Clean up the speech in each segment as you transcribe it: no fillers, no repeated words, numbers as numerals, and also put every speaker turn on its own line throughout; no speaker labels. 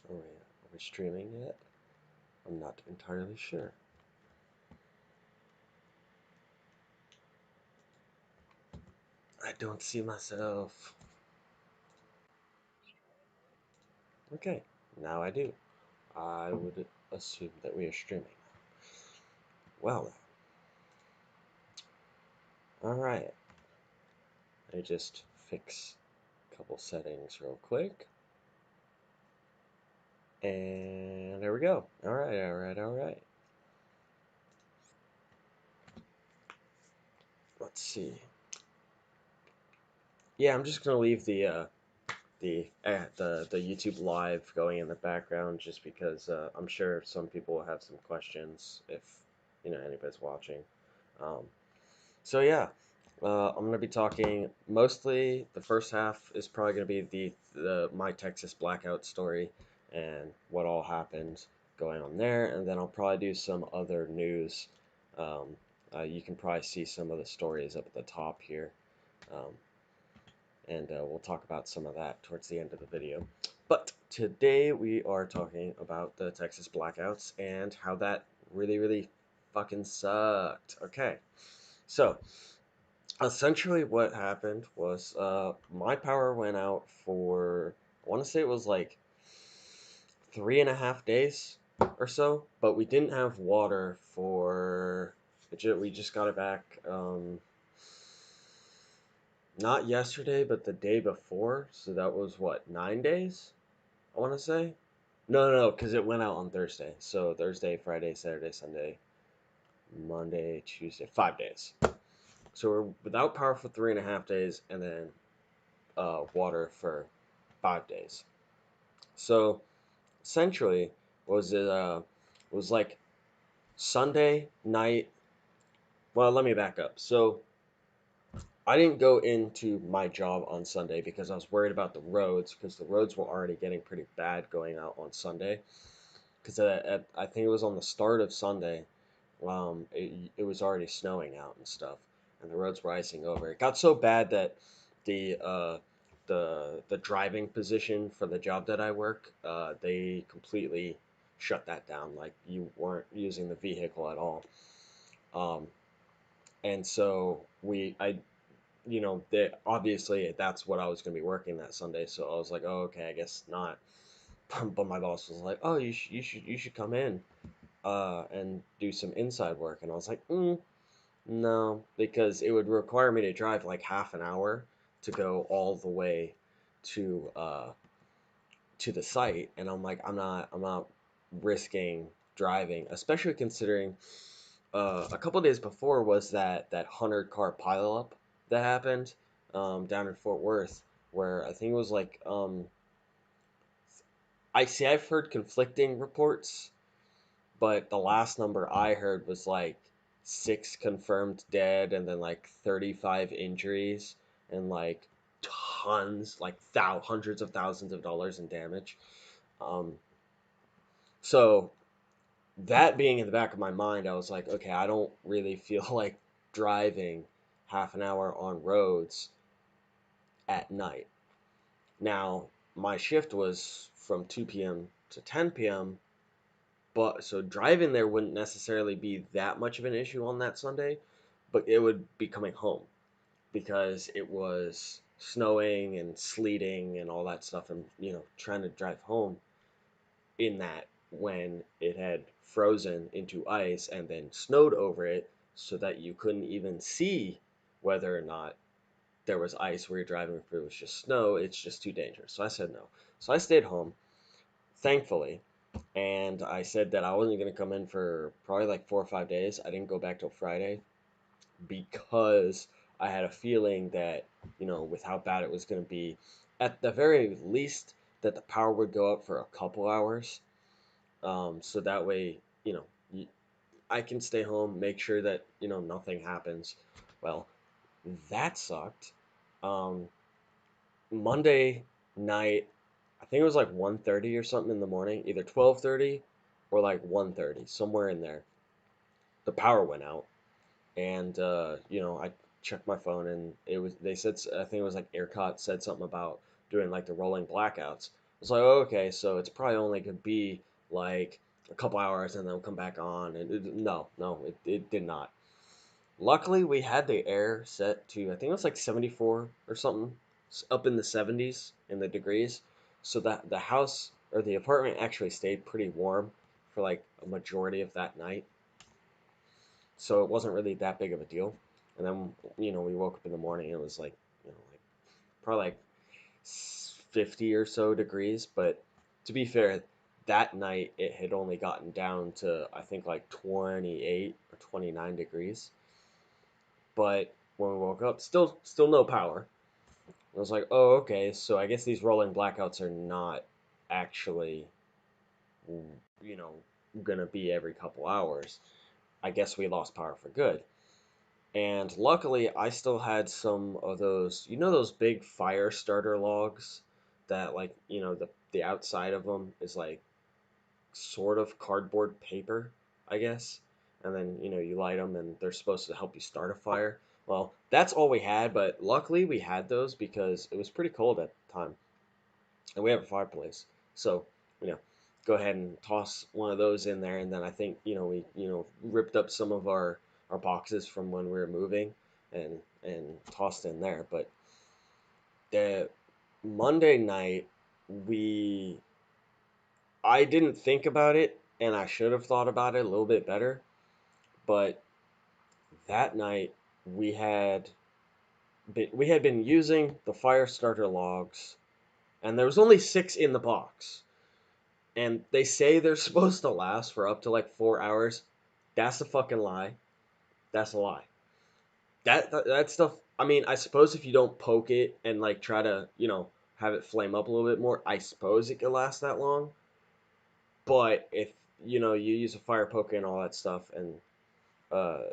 Are we streaming yet? I'm not entirely sure. I don't see myself. Okay, now I do. I would assume that we are streaming. Well, alright. Let me just fix a couple settings real quick. And there we go. Alright. Let's see. Yeah, I'm just gonna leave the YouTube live going in the background just because I'm sure some people will have some questions if anybody's watching. Um, so yeah, I'm gonna be talking mostly. The first half is probably gonna be the my Texas blackout story and what all happened going on there, and then I'll probably do some other news. Um, you can probably see some of the stories up at the top here. Um, and we'll talk about some of that towards the end of the video. But today we are talking about the Texas blackouts and how that really fucking sucked. Okay, so essentially what happened was my power went out for, I want to say it was like 3.5 days or so, but we didn't have water for, we just got it back. Not yesterday, but the day before. So that was what, 9 days? I want to say. No, because it went out on Thursday. So Thursday, Friday, Saturday, Sunday, Monday, Tuesday, 5 days. So we're without power for 3.5 days, and then water for 5 days. So essentially, was it was like Sunday night. Well, let me back up. So I didn't go into my job on Sunday because I was worried about the roads because the roads were already getting pretty bad going out on Sunday. Because I think it was on the start of Sunday, it was already snowing out and stuff, and the roads were icing over. It got so bad that the uh, the driving position for the job that I work, they completely shut that down. Like you weren't using the vehicle at all. Um, and so I obviously that's what I was going to be working that Sunday. So I was like, oh, okay, I guess not. But my boss was like, oh, you should come in and do some inside work. And I was like, no, because it would require me to drive like half an hour to go all the way to to the site, and I'm like, I'm not risking driving, especially considering a couple days before was that 100 car pileup that happened down in Fort Worth, where I think it was like I've heard conflicting reports, but the last number I heard was like 6 confirmed dead and then like 35 injuries and like tons, like hundreds of thousands of dollars in damage. Um, so that being in the back of my mind, I was like, okay, I don't really feel like driving half an hour on roads at night. Now, my shift was from 2 p.m. to 10 p.m., but so driving there wouldn't necessarily be that much of an issue on that Sunday, but it would be coming home because it was snowing and sleeting and all that stuff, and trying to drive home in that when it had frozen into ice and then snowed over it so that you couldn't even see whether or not there was ice where you're driving, if it was just snow, it's just too dangerous. So I said no. So I stayed home, thankfully, and I said that I wasn't going to come in for probably like 4 or 5 days. I didn't go back till Friday because I had a feeling that, with how bad it was going to be, at the very least, that the power would go up for a couple hours. So that way, I can stay home, make sure that, nothing happens. Well, that sucked. Um, Monday night, I think it was like 1:30 or something in the morning, either 12:30 or like 1:30, somewhere in there. The power went out, and I checked my phone, and they said, I think it was like ERCOT said something about doing like the rolling blackouts. was like, oh, okay, so it's probably only could be like a couple hours and then we'll come back on. And no, it did not. Luckily, we had the air set to, I think it was like 74 or something, up in the 70s in the degrees. So that the house or the apartment actually stayed pretty warm for like a majority of that night. So it wasn't really that big of a deal. And then, we woke up in the morning, it was like, like probably like 50 or so degrees. But to be fair, that night it had only gotten down to, I think, like 28 or 29 degrees. But when we woke up, still no power. I was like, oh, okay, so I guess these rolling blackouts are not actually, you know, gonna be every couple hours. I guess we lost power for good. And luckily, I still had some of those, those big fire starter logs that, like, the outside of them is like sort of cardboard paper, I guess. And then, you light them and they're supposed to help you start a fire. Well, that's all we had, but luckily we had those because it was pretty cold at the time. And we have a fireplace. So, you know, go ahead and toss one of those in there. And then I think, we, ripped up some of our boxes from when we were moving and tossed in there. But the Monday night, we I didn't think about it, and I should have thought about it a little bit better. But that night, we had we had been using the fire starter logs, and there was only 6 in the box. And they say they're supposed to last for up to like 4 hours. That's a fucking lie. That's a lie. That stuff. I mean, I suppose if you don't poke it and like try to have it flame up a little bit more, I suppose it could last that long. But if you use a fire poker and all that stuff, and uh,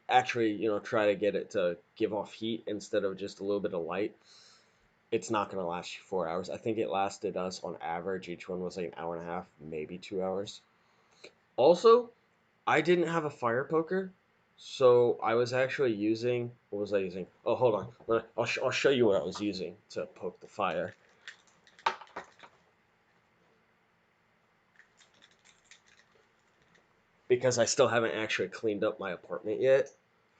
actually try to get it to give off heat instead of just a little bit of light, it's not going to last you 4 hours. I think it lasted us on average, each one was like an hour and a half, maybe 2 hours. Also, I didn't have a fire poker, so I was actually using, what was I using? Oh, hold on, I'll show you what I was using to poke the fire. Because I still haven't actually cleaned up my apartment yet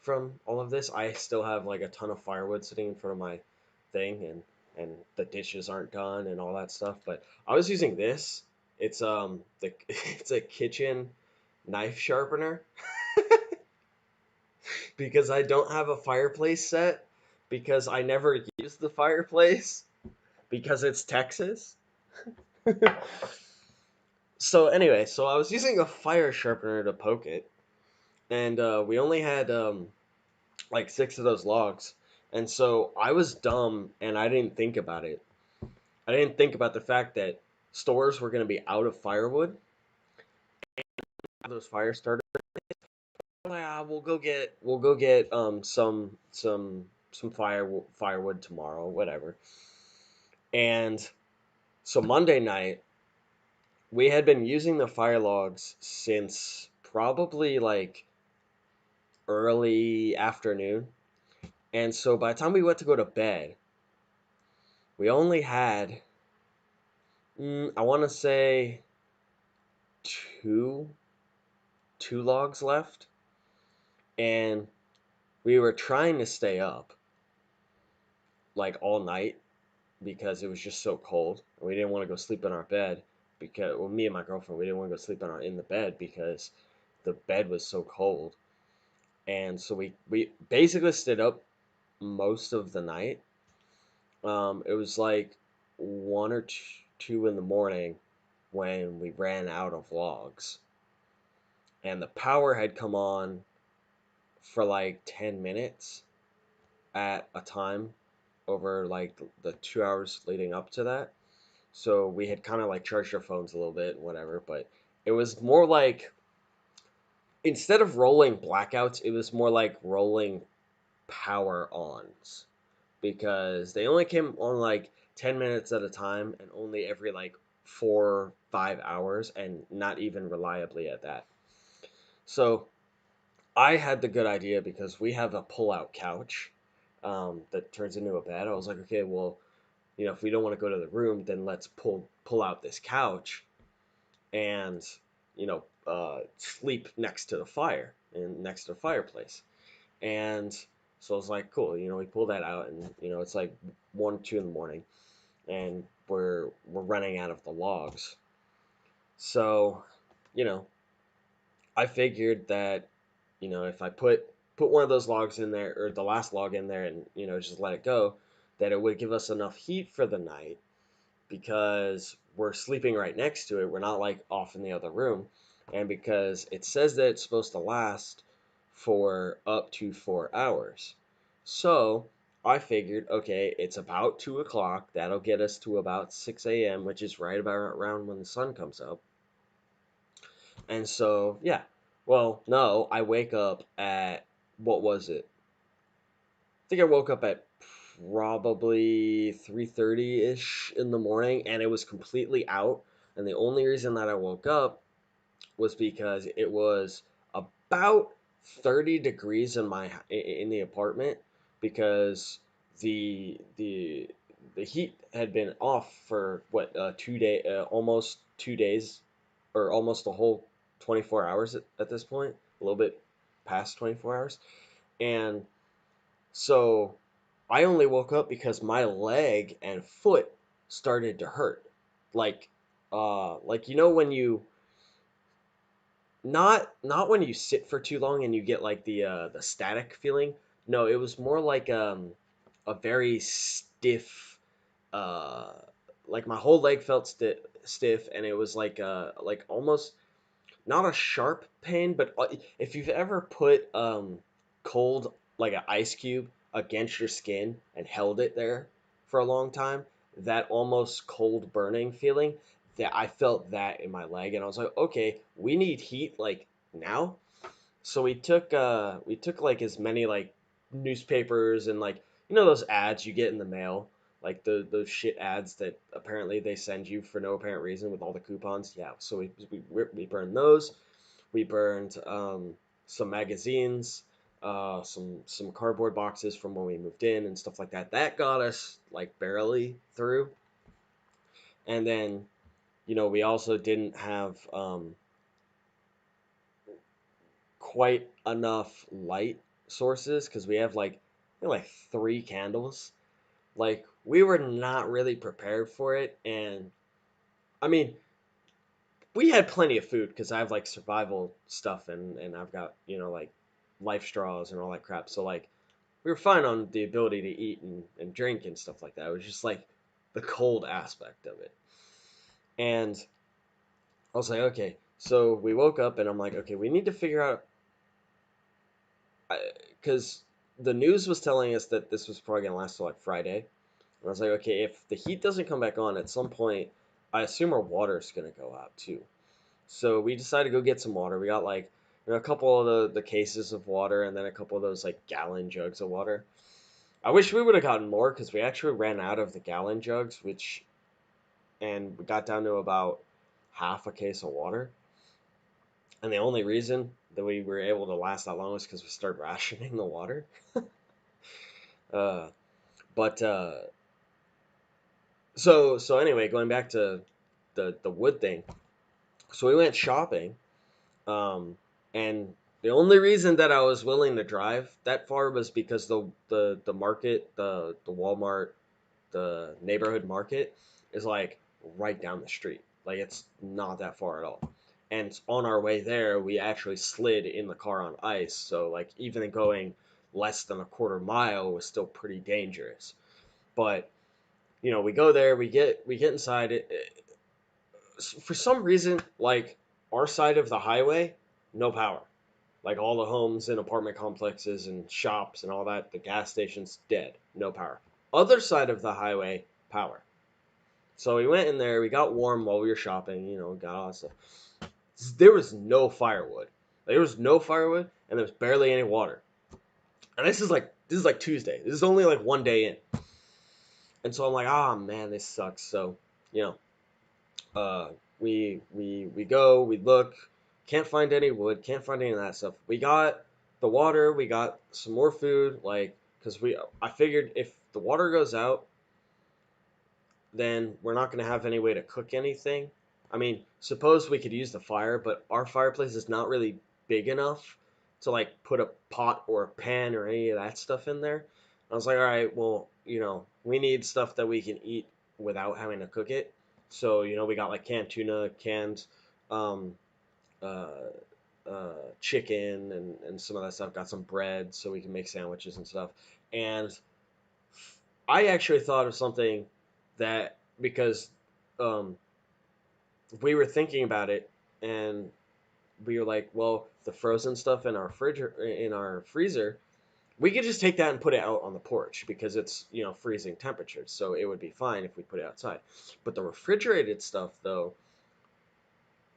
from all of this. I still have like a ton of firewood sitting in front of my thing, and the dishes aren't done and all that stuff. But I was using this. It's a kitchen knife sharpener because I don't have a fireplace set because I never use the fireplace because it's Texas. So anyway, so I was using a fire sharpener to poke it, and we only had like 6 of those logs. And so I was dumb and I didn't think about it. I didn't think about the fact that stores were going to be out of firewood. Those fire starters. We'll go get some firewood tomorrow, whatever. And so Monday night, we had been using the fire logs since probably like early afternoon. And so by the time we went to go to bed, we only had I want to say two two logs left, and we were trying to stay up like all night because it was just so cold. And we didn't want to go sleep in our bed because, well, me and my girlfriend, we didn't want to go sleep in the bed because the bed was so cold. And so we basically stayed up most of the night. It was like 1 or 2 in the morning when we ran out of logs, and the power had come on for like 10 minutes at a time over like the 2 hours leading up to that. So we had kind of like charged our phones a little bit and whatever, but it was more like, instead of rolling blackouts, it was more like rolling power ons because they only came on like 10 minutes at a time and only every like 4 5 hours, and not even reliably at that. So I had the good idea because we have a pull-out couch that turns into a bed. I was like, okay, well, if we don't want to go to the room, then let's pull out this couch and sleep next to the fire and next to the fireplace. And so I was like, cool. We pull that out, and it's like 1, 2 in the morning, and we're running out of the logs. So, you know, I figured that, if I put one of those logs in there, or the last log in there, and just let it go, that it would give us enough heat for the night because we're sleeping right next to it. We're not like off in the other room, and because it says that it's supposed to last for up to 4 hours. So I figured, okay, it's about 2 o'clock. That'll get us to about 6 a.m., which is right about around when the sun comes up. And so, yeah. Well, no, I wake up at, what was it? I think I woke up at probably 3:30 ish in the morning, and it was completely out. And the only reason that I woke up was because it was about 30 degrees in the apartment, because the heat had been off for what, 2 day, almost 2 days, or almost a whole 24 hours at this point, a little bit past 24 hours. And so I only woke up because my leg and foot started to hurt. Like when you, not when you sit for too long and you get like the static feeling. No, it was more like a very stiff, uh like my whole leg felt stiff, and it was like almost not a sharp pain, but if you've ever put cold, like an ice cube against your skin and held it there for a long time, that almost cold burning feeling, that I felt that in my leg, and I was like, okay, we need heat like now. So we took like as many like newspapers, and like those ads you get in the mail, like those shit ads that apparently they send you for no apparent reason with all the coupons. Yeah, so we burned those. We burned some magazines, some cardboard boxes from when we moved in and stuff like that. That got us like barely through. And then we also didn't have quite enough light sources, because we have like 3 candles. Like, we were not really prepared for it. And I mean, we had plenty of food because I have like survival stuff, and I've got like life straws and all that crap. So like we were fine on the ability to eat and drink and stuff like that. It was just like the cold aspect of it. And I was like, okay. So we woke up, and I'm like, okay, we need to figure out, because the news was telling us that this was probably gonna last till like Friday. And I was like, okay, if the heat doesn't come back on at some point, I assume our water's gonna go out too. So we decided to go get some water. We got like a couple of the cases of water, and then a couple of those like gallon jugs of water. I wish we would have gotten more, because we actually ran out of the gallon jugs, and we got down to about half a case of water. And the only reason that we were able to last that long was because we started rationing the water. Uh, but so anyway, going back to the wood thing. So we went shopping. And the only reason that I was willing to drive that far was because the market, the Walmart, the neighborhood market is like right down the street. Like, it's not that far at all. And on our way there, we actually slid in the car on ice. So like, even going less than a quarter mile was still pretty dangerous. But we go there, we get inside it. For some reason, like, our side of the highway, no power. Like, all the homes and apartment complexes and shops and all that, the gas station's dead, no power. Other side of the highway, power. So we went in there, we got warm while we were shopping, got all that stuff. There was no firewood. There was no firewood, and there was barely any water. And this is like Tuesday. This is only like one day in. And so I'm like, ah, man, this sucks. So, you know, Uh, we go, we look, can't find any wood, can't find any of that stuff. We got the water, we got some more food, like, because I figured if the water goes out, then we're not going to have any way to cook anything. I mean, suppose we could use the fire, but our fireplace is not really big enough to like put a pot or a pan or any of that stuff in there. I was like, all right, well, we need stuff that we can eat without having to cook it. So, we got like canned tuna, canned um, uh, chicken, and some of that stuff. Got some bread so we can make sandwiches and stuff. And I actually thought of something that because um, we were thinking about it, and we were like, well, the frozen stuff in our freezer, we could just take that and put it out on the porch because it's freezing temperatures, so it would be fine if we put it outside. But the refrigerated stuff, though,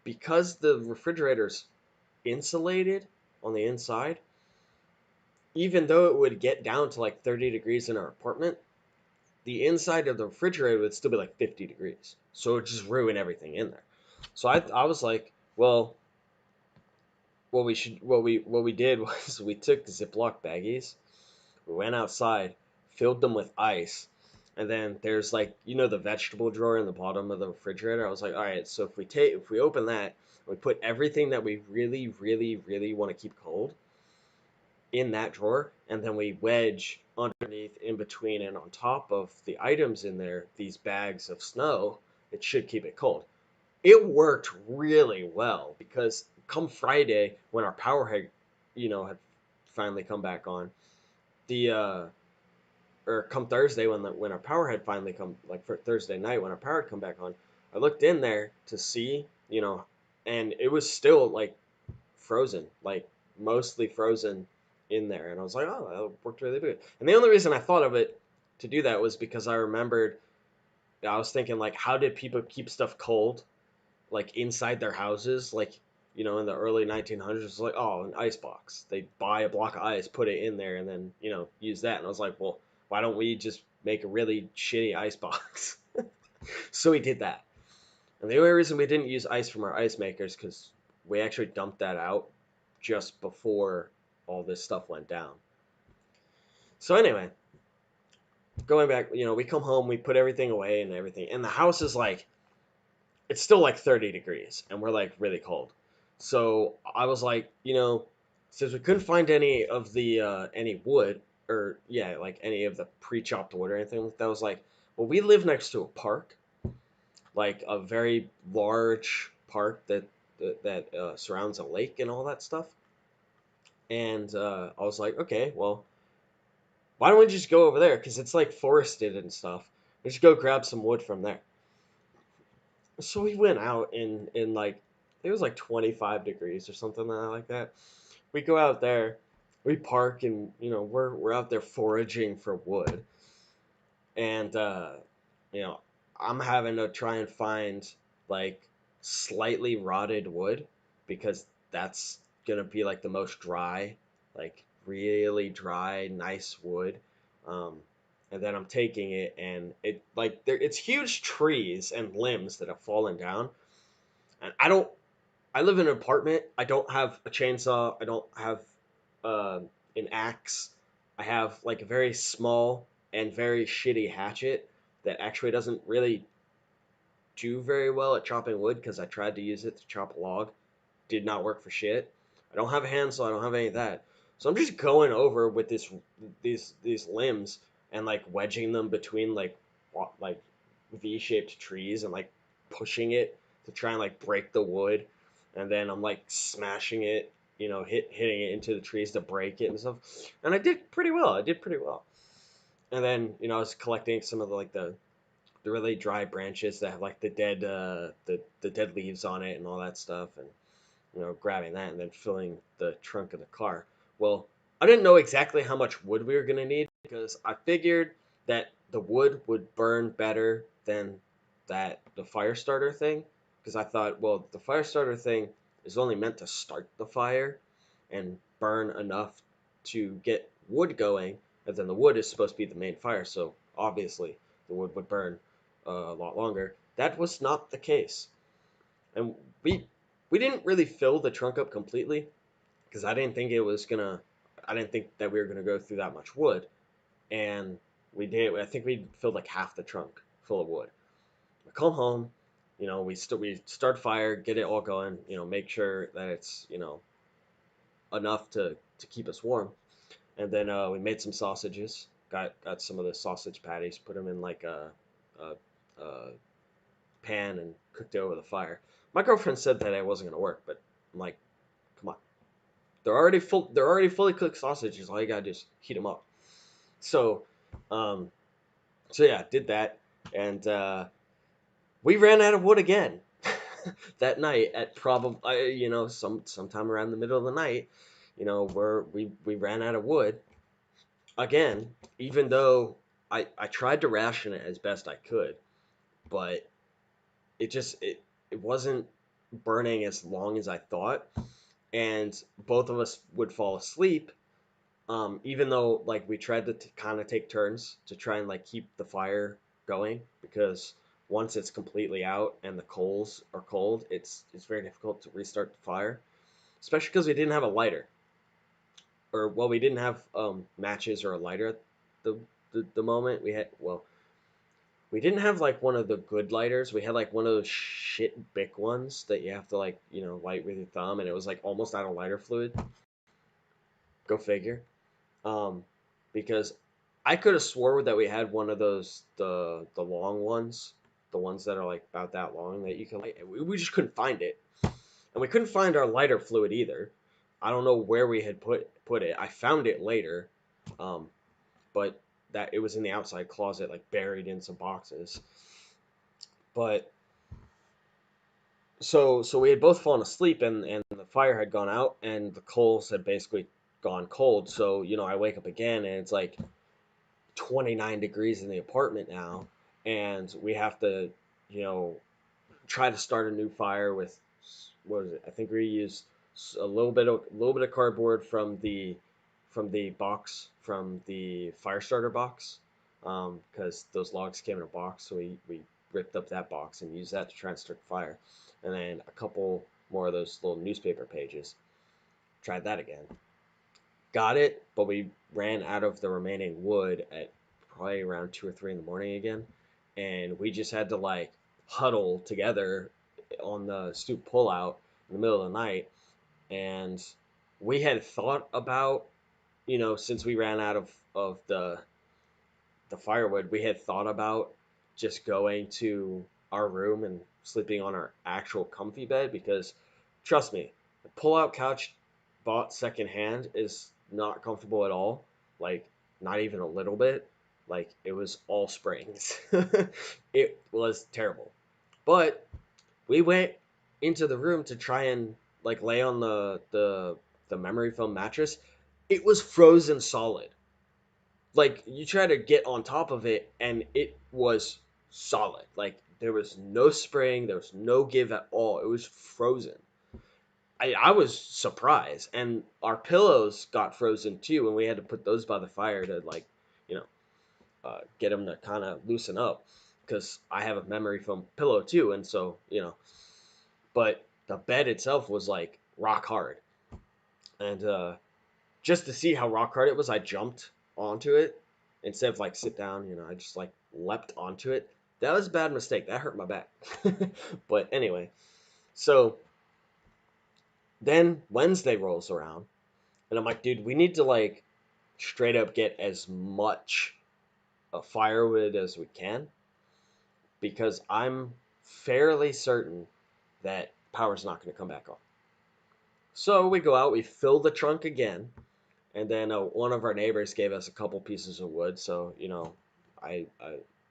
because the refrigerator's insulated on the inside, even though it would get down to like 30 degrees in our apartment, the inside of the refrigerator would still be like 50 degrees. So it would just ruin everything in there. So I was like, well, what we did was we took Ziploc baggies, we went outside, filled them with ice, and then there's like the vegetable drawer in the bottom of the refrigerator. I was like, all right, so if we open that, we put everything that we really really really want to keep cold in that drawer, and then we wedge underneath, in between, and on top of the items in there, these bags of snow. It should keep it cold. It worked really well because come Friday, when our power had finally come back on, the or come Thursday, when our power had finally come, like for Thursday night when our power had come back on, I looked in there to see, and it was still like frozen, like mostly frozen in there. And I was like, oh, that worked really good. And the only reason I thought of it to do that was because I remembered, I was thinking, like, how did people keep stuff cold, like inside their houses? Like, in the early 1900s, it's like, oh, an ice box. They buy a block of ice, put it in there, and then, use that. And I was like, well, why don't we just make a really shitty ice box? So we did that. And the only reason we didn't use ice from our ice makers because we actually dumped that out just before all this stuff went down. So anyway, going back, we come home, we put everything away and everything, and the house is like, it's still like 30 degrees, and we're like really cold. So I was like, since we couldn't find any of the any wood, or yeah, like any of the pre-chopped wood or anything like that, I was like, well, we live next to a park, like a very large park that surrounds a lake and all that stuff. And I was like, okay, well, why don't we just go over there? Because it's like forested and stuff. We just go grab some wood from there. So we went out in like, it was like 25 degrees or something like that. We go out there, we park, and we're out there foraging for wood, and you know I'm having to try and find like slightly rotted wood because that's gonna be like the most dry, like really dry, nice wood. Um, and then I'm taking it, and it's huge trees and limbs that have fallen down, and I live in an apartment. I don't have a chainsaw. I don't have uh, an axe. I have like a very small and very shitty hatchet that actually doesn't really do very well at chopping wood because I tried to use it to chop a log. Did not work for shit. I don't have a handsaw. I don't have any of that. So I'm just going over with these limbs and like wedging them between like V-shaped trees and like pushing it to try and like break the wood, and then I'm like smashing it, hitting it into the trees to break it and stuff. And I did pretty well. I did pretty well. And then I was collecting some of the really dry branches that have like the dead leaves on it and all that stuff, and grabbing that and then filling the trunk of the car. Well, I didn't know exactly how much wood we were going to need because I figured that the wood would burn better than the fire starter thing, because I thought, well, the fire starter thing is only meant to start the fire and burn enough to get wood going, and then the wood is supposed to be the main fire, so obviously the wood would burn a lot longer. That was not the case, and we didn't really fill the trunk up completely because I didn't think that we were gonna go through that much wood, and we did. I think we filled like half the trunk full of wood. I come home, we start fire, get it all going, make sure that it's enough to keep us warm, and then we made some sausages. Got some of the sausage patties, put them in like a pan and cooked it over the fire. My girlfriend said that it wasn't gonna work, but I'm like, come on, they're already full. They're already fully cooked sausages. All you gotta do is heat them up. So, um, so yeah, did that, and we ran out of wood again that night at probably sometime around the middle of the night. Where we ran out of wood again, even though I tried to ration it as best I could, but it wasn't burning as long as I thought, and both of us would fall asleep. Even though like we tried to kind of take turns to try and like keep the fire going, because once it's completely out and the coals are cold, it's very difficult to restart the fire, especially because we didn't have a lighter, or well, we didn't have matches or a lighter at the, the moment. We didn't have like one of the good lighters. We had like one of those shit Bic ones that you have to like light with your thumb, and it was like almost out of lighter fluid. Go figure. Um, because I could have swore that we had one of those the long ones, the ones that are like about that long that you can light. We just couldn't find it, and we couldn't find our lighter fluid either. I don't know where we had put it. I found it later, um, but that it was in the outside closet, like buried in some boxes. But so we had both fallen asleep, and the fire had gone out, and the coals had basically gone cold. So I wake up again, and it's like 29 degrees in the apartment now, and we have to you know try to start a new fire with, what was it, I think we used a little bit of cardboard from the box, from the fire starter box, because those logs came in a box, so we ripped up that box and used that to try and start the fire, and then a couple more of those little newspaper pages. Tried that again, got it, but we ran out of the remaining wood at probably around 2 or 3 in the morning again, and we just had to like huddle together on the stoop pullout in the middle of the night. And we had thought about, since we ran out of the firewood, we had thought about just going to our room and sleeping on our actual comfy bed, because trust me, the pull-out couch bought secondhand is not comfortable at all. Like, not even a little bit. Like, it was all springs. It was terrible. But we went into the room to try and like lay on the memory foam mattress. It was frozen solid. Like, you try to get on top of it and it was solid. Like, there was no spring, there was no give at all. It was frozen. I was surprised, and our pillows got frozen too, and we had to put those by the fire to like you know get them to kind of loosen up, because I have a memory foam pillow too, and so but the bed itself was like rock hard, and just to see how rock hard it was, I jumped onto it instead of like sit down. I just like leapt onto it. That was a bad mistake. That hurt my back. But anyway, so then Wednesday rolls around, and I'm like, dude, we need to like straight up get as much firewood as we can, because I'm fairly certain that power's not going to come back on. So we go out, we fill the trunk again, and then one of our neighbors gave us a couple pieces of wood. So I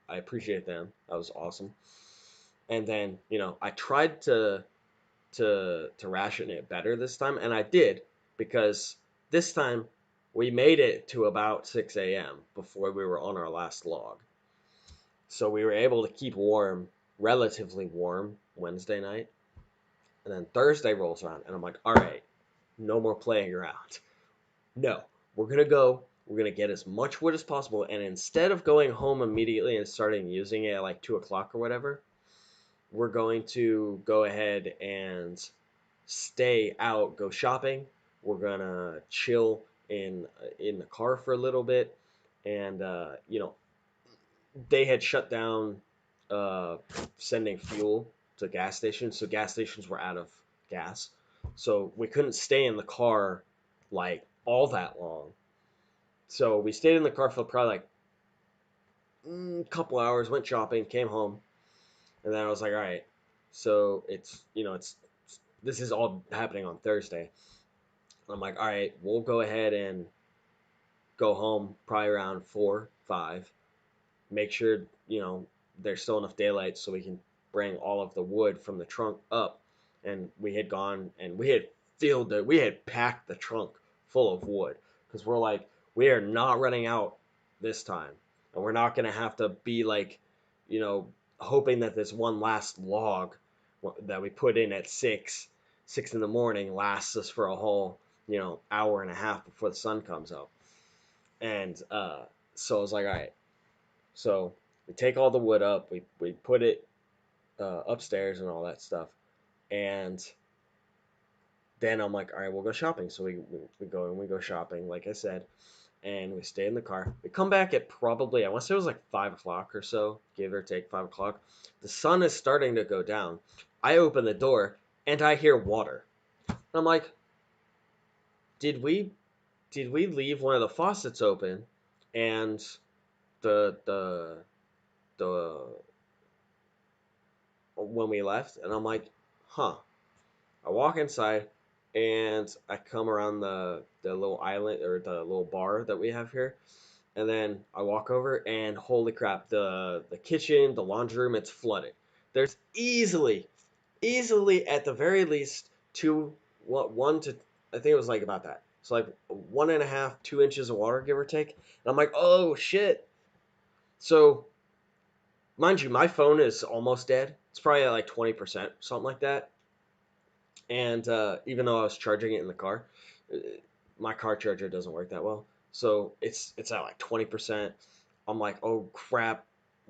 appreciate them. That was awesome. And then I tried to ration it better this time, and I did, because this time we made it to about 6 a.m. before we were on our last log. So we were able to keep warm, relatively warm, Wednesday night. And then Thursday rolls around, and I'm like, all right, no more playing around. No, we're going to go. We're going to get as much wood as possible. And instead of going home immediately and starting using it at like 2 o'clock or whatever, we're going to go ahead and stay out, go shopping. We're going to chill in the car for a little bit. And, they had shut down uh, sending fuel to gas stations, so gas stations were out of gas. So we couldn't stay in the car like all that long. So we stayed in the car for probably like a couple hours, went shopping, came home, and then I was like, all right, so it's this is all happening on Thursday. I'm like, all right, we'll go ahead and go home probably around 4, 5. Make sure there's still enough daylight so we can bring all of the wood from the trunk up. And we had gone and we had filled it. We had packed the trunk full of wood because we're like, we are not running out this time, and we're not gonna have to be like, you know, hoping that this one last log that we put in at 6 in the morning lasts us for a whole hour and a half before the sun comes out. And so I was like, all right, so we take all the wood up, we put it upstairs and all that stuff, and then I'm like, all right, we'll go shopping. So we go and we go shopping, like I said, and we stay in the car. We come back at probably, I want to say it was like 5 o'clock or so, give or take 5 o'clock. The sun is starting to go down. I open the door and I hear water. And I'm like, did we leave one of the faucets open and the the when we left? And I'm like, huh. I walk inside and I come around the little island or the little bar that we have here. And then I walk over and holy crap, the kitchen, the laundry room, it's flooded. There's easily at the very least two, one to, I think it was like about that. So like 1.5, 2 inches of water, give or take. And I'm like, oh shit. So mind you, my phone is almost dead. It's probably at like 20%, something like that. And even though I was charging it in the car, uh, my car charger doesn't work that well. So it's at like 20%. I'm like, oh crap,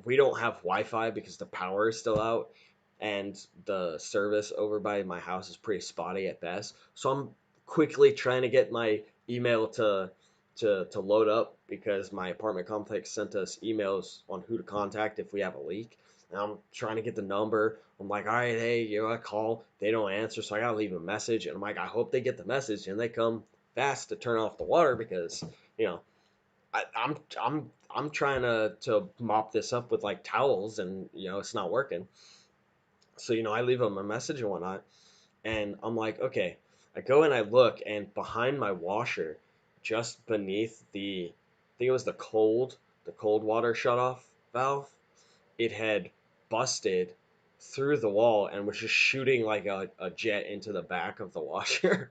we don't have Wi-Fi because the power is still out, and the service over by my house is pretty spotty at best. So I'm quickly trying to get my email to load up because my apartment complex sent us emails on who to contact if we have a leak. And I'm trying to get the number. I'm like, all right, hey, I call. They don't answer, so I gotta leave a message. And I'm like, I hope they get the message and they come fast to turn off the water because you know I'm trying to mop this up with like towels and it's not working. So I leave them a message and whatnot, and I'm like, okay. I go and I look, and behind my washer, just beneath I think it was the cold water shut off valve, it had busted through the wall and was just shooting like a jet into the back of the washer.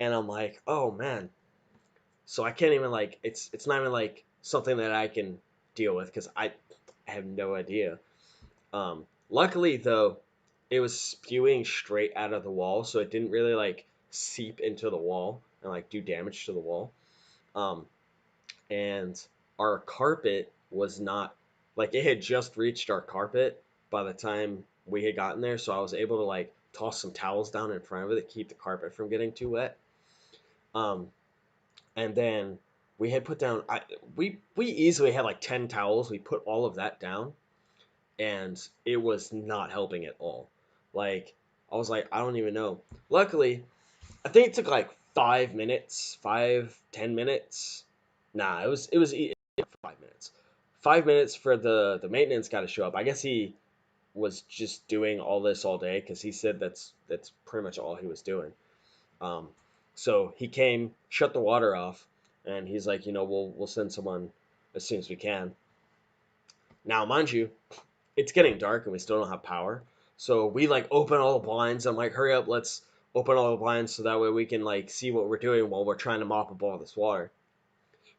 And I'm like, oh man. So I can't even like it's not even like something that I can deal with because I have no idea. Luckily though, it was spewing straight out of the wall, so it didn't really like seep into the wall and like do damage to the wall. Um, and our carpet was not like it had just reached our carpet by the time we had gotten there, so I was able to like toss some towels down in front of it to keep the carpet from getting too wet. Um, and then we had put down we easily had like 10 towels. We put all of that down and it was not helping at all. Like I was like, I don't even know. Luckily, I think it took like 5 minutes, 5, 10 minutes. Nah, it was 5 minutes. 5 minutes for the maintenance guy to show up. I guess he was just doing all this all day because he said that's pretty much all he was doing. Um, so he came, shut the water off, and he's like, we'll send someone as soon as we can. Now, mind you, it's getting dark and we still don't have power. So we like open all the blinds. I'm like, hurry up, let's open all the blinds so that way we can like see what we're doing while we're trying to mop up all this water.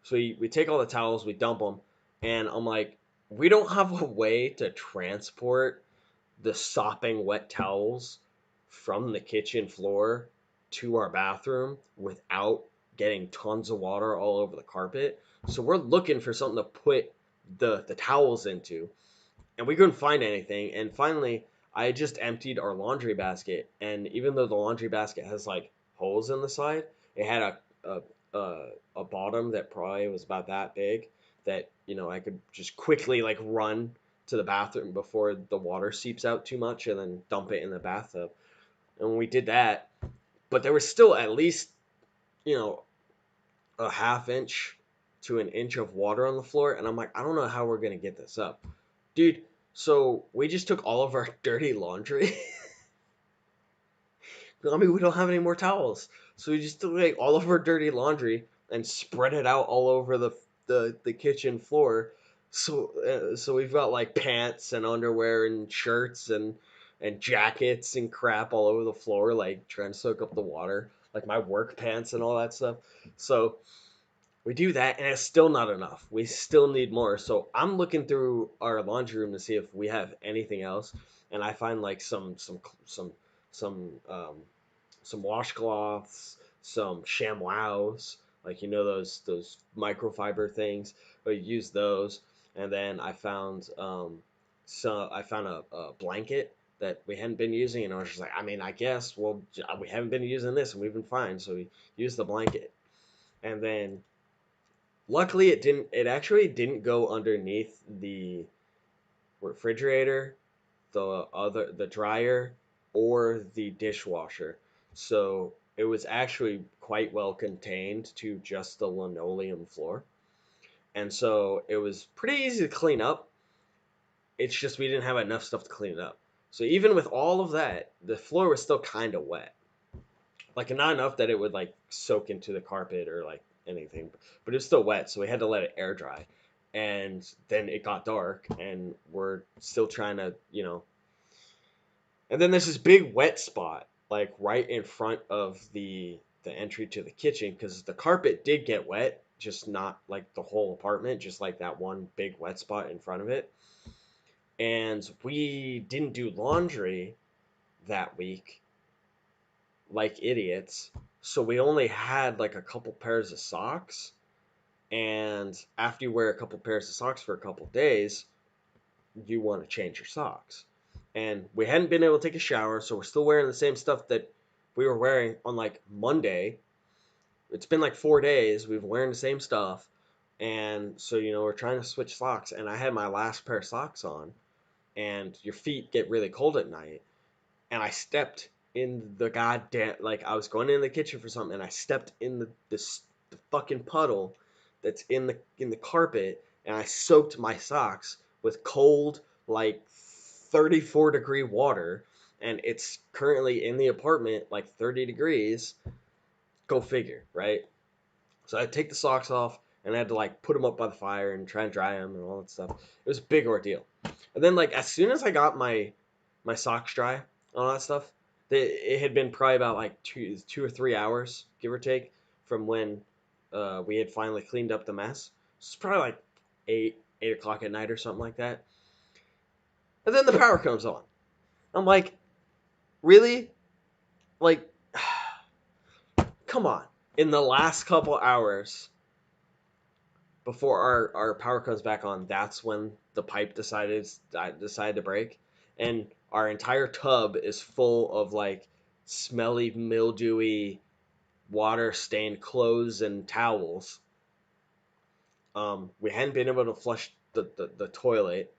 So we take all the towels, we dump them, and I'm like, we don't have a way to transport the sopping wet towels from the kitchen floor to our bathroom without getting tons of water all over the carpet. So we're looking for something to put the towels into, and we couldn't find anything. And finally, I just emptied our laundry basket, and even though the laundry basket has like holes in the side, it had a bottom that probably was about that big that I could just quickly like run to the bathroom before the water seeps out too much, and then dump it in the bathtub. And when we did that, but there was still at least, you know, a half inch to an inch of water on the floor, and I'm like, I don't know how we're gonna get this up, dude. So we just took all of our dirty laundry. I mean, we don't have any more towels, so we just took like all of our dirty laundry and spread it out all over the kitchen floor. So we've got like pants and underwear and shirts and jackets and crap all over the floor, like trying to soak up the water, like my work pants and all that stuff. So we do that, and it's still not enough. We still need more. So I'm looking through our laundry room to see if we have anything else, and I find like some some washcloths, some ShamWows, like those microfiber things. We use those, and then I found a blanket that we hadn't been using, and I was just like, I mean, I guess we haven't been using this, and we've been fine, so we used the blanket, and then luckily it didn't. It actually didn't go underneath the refrigerator, the dryer, or the dishwasher. So it was actually quite well contained to just the linoleum floor. And so it was pretty easy to clean up. It's just we didn't have enough stuff to clean it up. So even with all of that, the floor was still kind of wet. Like not enough that it would like soak into the carpet or like anything, but it was still wet, so we had to let it air dry. And then it got dark, and we're still trying to, and then there's this big wet spot, like right in front of the entry to the kitchen, because the carpet did get wet, just not like the whole apartment, just like that one big wet spot in front of it. And we didn't do laundry that week, like idiots. So we only had like a couple pairs of socks. And after you wear a couple pairs of socks for a couple days, you want to change your socks. And we hadn't been able to take a shower, so we're still wearing the same stuff that we were wearing on like Monday. It's been like 4 days. We've been wearing the same stuff. And so, we're trying to switch socks. And I had my last pair of socks on. And your feet get really cold at night. And I stepped in the goddamn, like I was going in the kitchen for something, and I stepped in the fucking puddle that's in the carpet, and I soaked my socks with cold, like 34-degree water, and it's currently in the apartment like 30 degrees. Go figure, right? So I take the socks off, and I had to like put them up by the fire and try and dry them and all that stuff. It was a big ordeal. And then like as soon as I got my socks dry and all that stuff, it had been probably about like 2 or 3 hours, give or take, from when we had finally cleaned up the mess. It's probably like 8 o'clock at night or something like that. And then the power comes on. I'm like, really? Like, come on. In the last couple hours before our power comes back on, that's when the pipe decided to break, and our entire tub is full of like smelly, mildewy, water stained clothes and towels. We hadn't been able to flush the toilet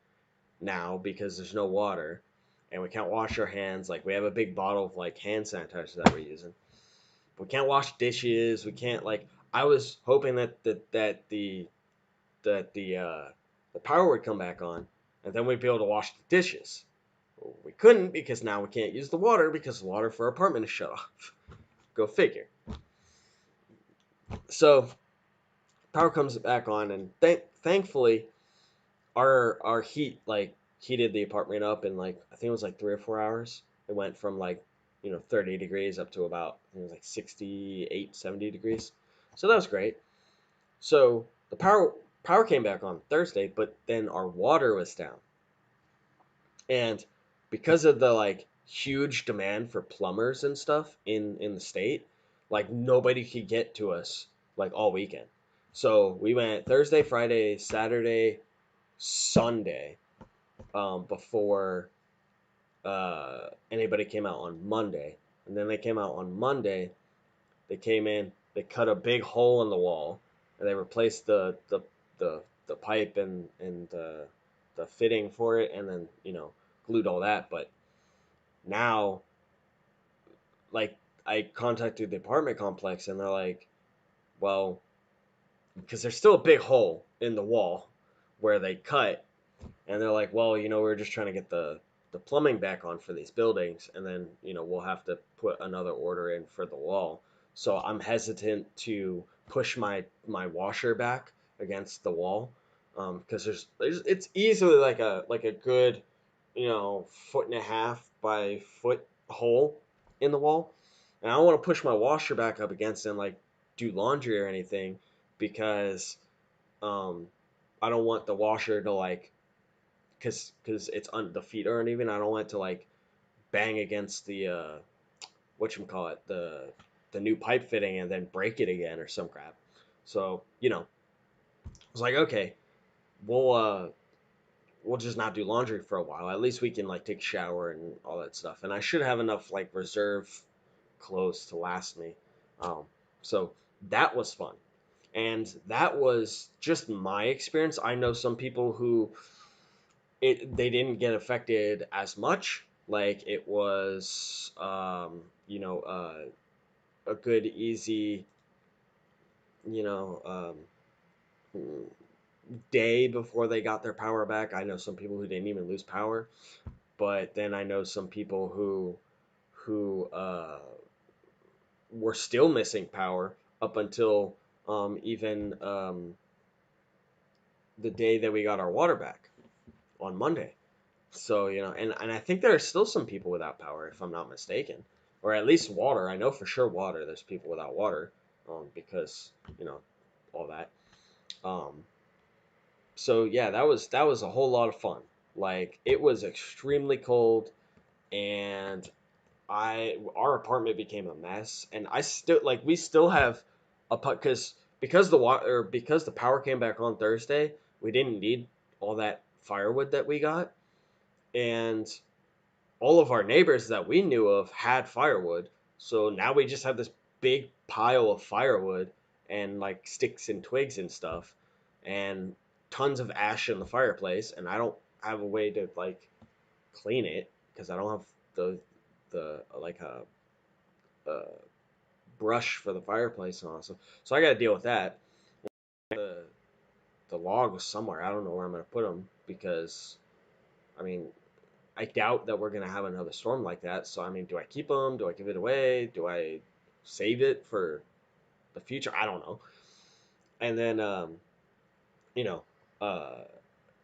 now because there's no water, and we can't wash our hands. Like we have a big bottle of like hand sanitizer that we're using. We can't wash dishes. We can't like. I was hoping that the power would come back on, and then we'd be able to wash the dishes. Well, we couldn't because now we can't use the water because the water for our apartment is shut off. Go figure. So power comes back on, and thankfully our heat like heated the apartment up in like I think it was like 3 or 4 hours. It went from like 30 degrees up to about I think it was like 68, 70 degrees. So that was great. So the power came back on Thursday, but then our water was down. And because of the like huge demand for plumbers and stuff in the state, like nobody could get to us like all weekend. So we went Thursday, Friday, Saturday, Sunday, before anybody came out on Monday. And then they came out on Monday. They came in, they cut a big hole in the wall, and they replaced the pipe and the fitting for it, and then glued all that. But now, like, I contacted the apartment complex, and they're like, well, because there's still a big hole in the wall where they cut, and they're like, well, we're just trying to get the plumbing back on for these buildings, and then we'll have to put another order in for the wall. So I'm hesitant to push my washer back against the wall, because there's it's easily like a good foot and a half by foot hole in the wall, and I don't want to push my washer back up against it and like do laundry or anything, because um I don't want the washer to like, because it's on the feet aren't even. I don't want it to like bang against the whatchamacallit, the new pipe fitting and then break it again or some crap. So I was like, okay, we'll just not do laundry for a while. At least we can like take a shower and all that stuff. And I should have enough like reserve clothes to last me. Um, so that was fun. And that was just my experience. I know some people who they didn't get affected as much. Like it was a good easy you know day before they got their power back. I know some people who didn't even lose power, but then I know some people who were still missing power up until even the day that we got our water back on Monday. So, and I think there are still some people without power, if I'm not mistaken, or at least water. I know for sure water. There's people without water, because you know all that. Um, so yeah, that was a whole lot of fun. Like it was extremely cold, and our apartment became a mess, and I still like we still have a because the water, or because the power came back on Thursday, we didn't need all that firewood that we got, and all of our neighbors that we knew of had firewood. So now we just have this big pile of firewood and like sticks and twigs and stuff, and tons of ash in the fireplace. And I don't have a way to like clean it because I don't have the like a brush for the fireplace and all. So I got to deal with that. The the logs somewhere. I don't know where I'm gonna put them because I mean I doubt that we're gonna have another storm like that. So I mean, do I keep them? Do I give it away? Do I save it for the future? I don't know. And then you know, uh,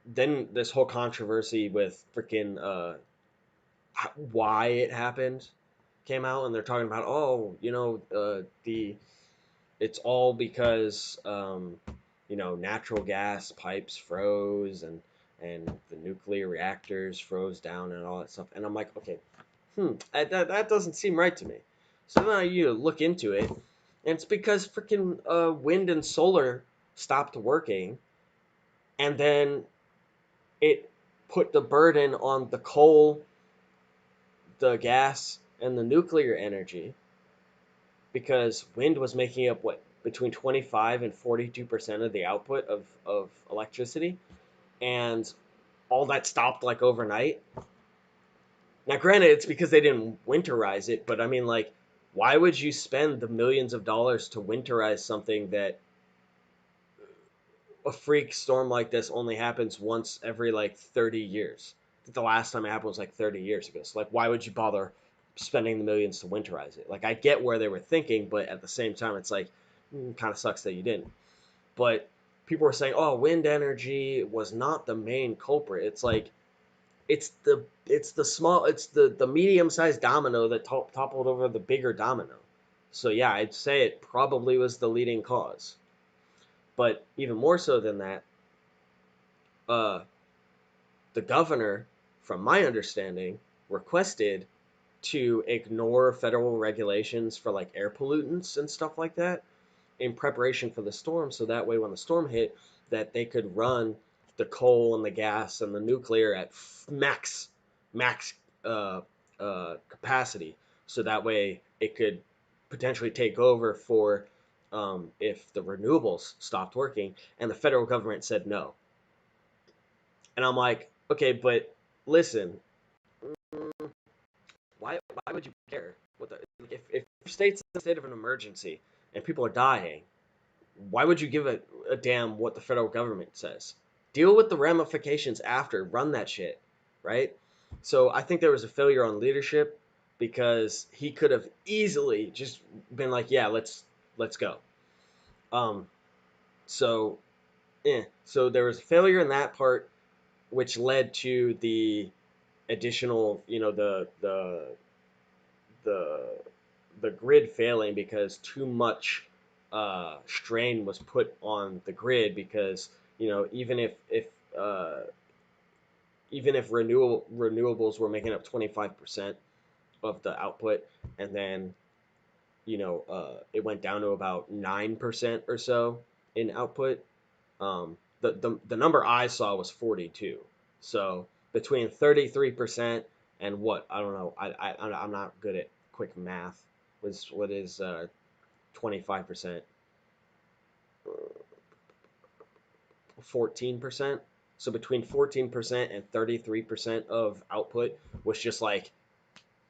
then this whole controversy with freaking why it happened came out, and they're talking about the it's all because natural gas pipes froze and the nuclear reactors froze down and all that stuff. And I'm like, okay, that doesn't seem right to me. So then you look into it, and it's because freaking wind and solar stopped working, and then it put the burden on the coal, the gas, and the nuclear energy, because wind was making up what between 25 and 42% of the output of electricity, and all that stopped like overnight. Now, granted, it's because they didn't winterize it, but I mean, like, why would you spend the millions of dollars to winterize something that a freak storm like this only happens once every like 30 years? I think the last time it happened was like 30 years ago. So, like, why would you bother spending the millions to winterize it? Like, I get where they were thinking, but at the same time, it's like, kind of sucks that you didn't. But people were saying, oh, wind energy was not the main culprit. It's like, it's the medium sized domino that toppled over the bigger domino. So yeah, I'd say it probably was the leading cause. But even more so than that, uh, the governor, from my understanding, requested to ignore federal regulations for like air pollutants and stuff like that in preparation for the storm, so that way when the storm hit, that they could run the coal and the gas and the nuclear at max uh, capacity, so that way it could potentially take over for if the renewables stopped working. And the federal government said no. And I'm like, okay, but listen, why would you care? What the, if your state's in a state of an emergency and people are dying, why would you give a damn what the federal government says? Deal with the ramifications after. Run that shit, right? So I think there was a failure on leadership because he could have easily just been like, yeah, let's go. Um, so so there was a failure in that part, which led to the additional, the the grid failing because too much strain was put on the grid because uh, even if renewables were making up 25% of the output, and then it went down to about 9% or so in output. The number I saw was 42. So between 33% and what, I don't know. I'm not good at quick math. What is 25%? 14%. So between 14% and 33% of output was just like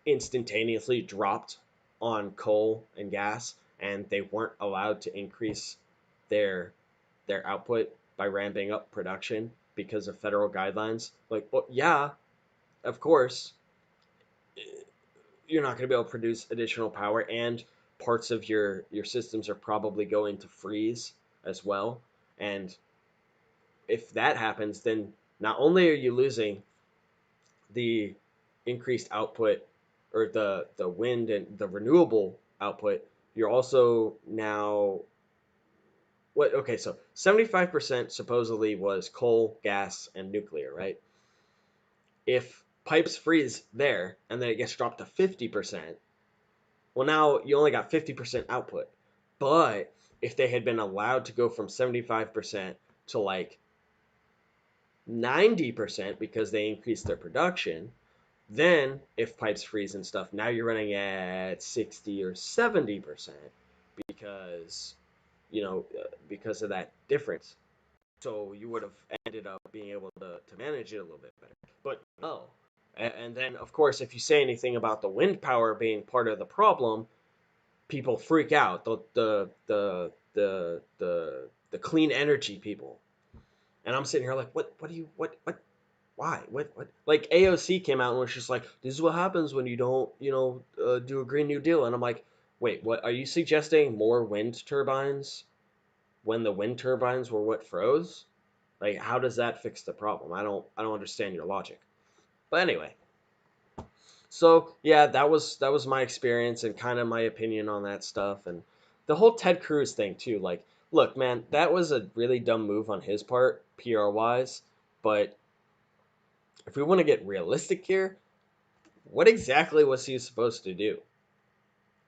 instantaneously dropped on coal and gas, and they weren't allowed to increase their their output by ramping up production because of federal guidelines. Like, well, yeah, of course, you're not going to be able to produce additional power, and parts of your systems are probably going to freeze as well. And if that happens, then not only are you losing the increased output or the wind and the renewable output, you're also now what? Okay, so 75% supposedly was coal, gas, and nuclear, right? If pipes freeze there and then it gets dropped to 50%, well, now you only got 50% output. But if they had been allowed to go from 75% to like 90% because they increased their production, then if pipes freeze and stuff, now you're running at 60 or 70% because, because of that difference. So you would have ended up being able to manage it a little bit better. But no. And then, of course, if you say anything about the wind power being part of the problem, people freak out. The clean energy people, and I'm sitting here like, what do you what why what like AOC came out and was just like, this is what happens when you don't do a Green New Deal, and I'm like, wait, what are you suggesting? More wind turbines when the wind turbines were what froze? Like, how does that fix the problem? I don't understand your logic. But anyway, so yeah, that was my experience and kind of my opinion on that stuff, and the whole Ted Cruz thing too. Like, look, man, that was a really dumb move on his part, PR wise. But if we want to get realistic here, what exactly was he supposed to do?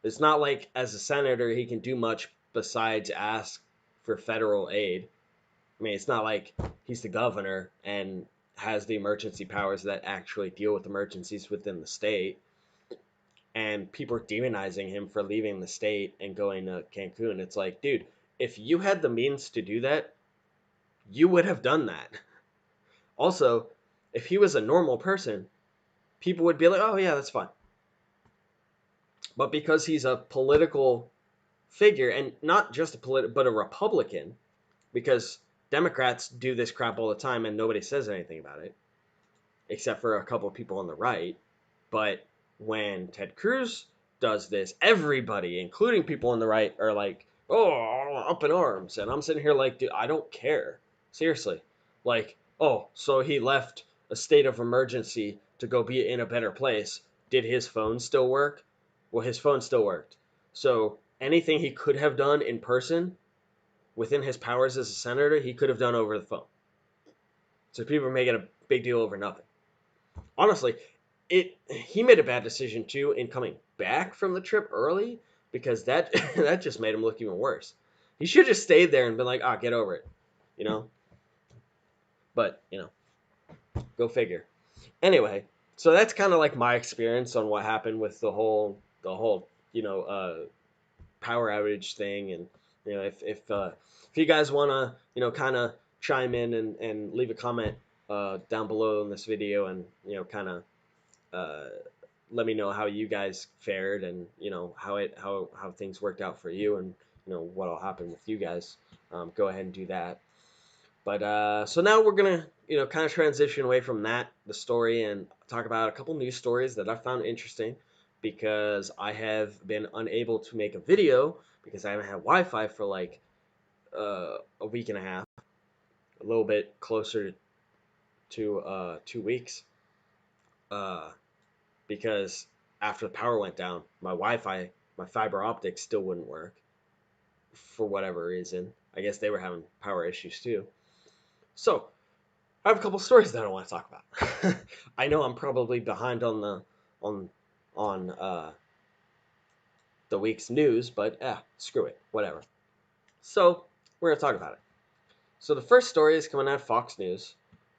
It's not like as a senator he can do much besides ask for federal aid. I mean, it's not like he's the governor and has the emergency powers that actually deal with emergencies within the state. And people are demonizing him for leaving the state and going to Cancun. It's like, dude, if you had the means to do that, you would have done that. Also, if he was a normal person, people would be like, oh, yeah, that's fine. But because he's a political figure, and not just but a Republican, because Democrats do this crap all the time and nobody says anything about it, except for a couple of people on the right. But when Ted Cruz does this, everybody, including people on the right, are like, oh, up in arms. And I'm sitting here like, dude, I don't care. Seriously. Like, oh, so he left a state of emergency to go be in a better place. Did his phone still work? Well, his phone still worked. So anything he could have done in person within his powers as a senator, he could have done over the phone. So people are making a big deal over nothing. Honestly, he made a bad decision too in coming back from the trip early because that that just made him look even worse. He should have just stayed there and been like, "Ah, get over it," you know. But go figure. Anyway, so that's kind of like my experience on what happened with the whole power outage thing, and if you guys want to kind of chime in and leave a comment down below in this video, and kind of uh, let me know how you guys fared, and how things worked out for you, and what'll happen with you guys. Go ahead and do that. But so now we're gonna kind of transition away from the story, and talk about a couple news stories that I found interesting, because I have been unable to make a video because I haven't had Wi-Fi for like a week and a half, a little bit closer to 2 weeks, uh, because after the power went down, my Wi-Fi, my fiber optic still wouldn't work for whatever reason. I guess they were having power issues too. So I have a couple stories that I want to talk about. I know I'm probably behind on on on the week's news, but screw it, whatever. So we're gonna talk about it. So the first story is coming out of Fox News.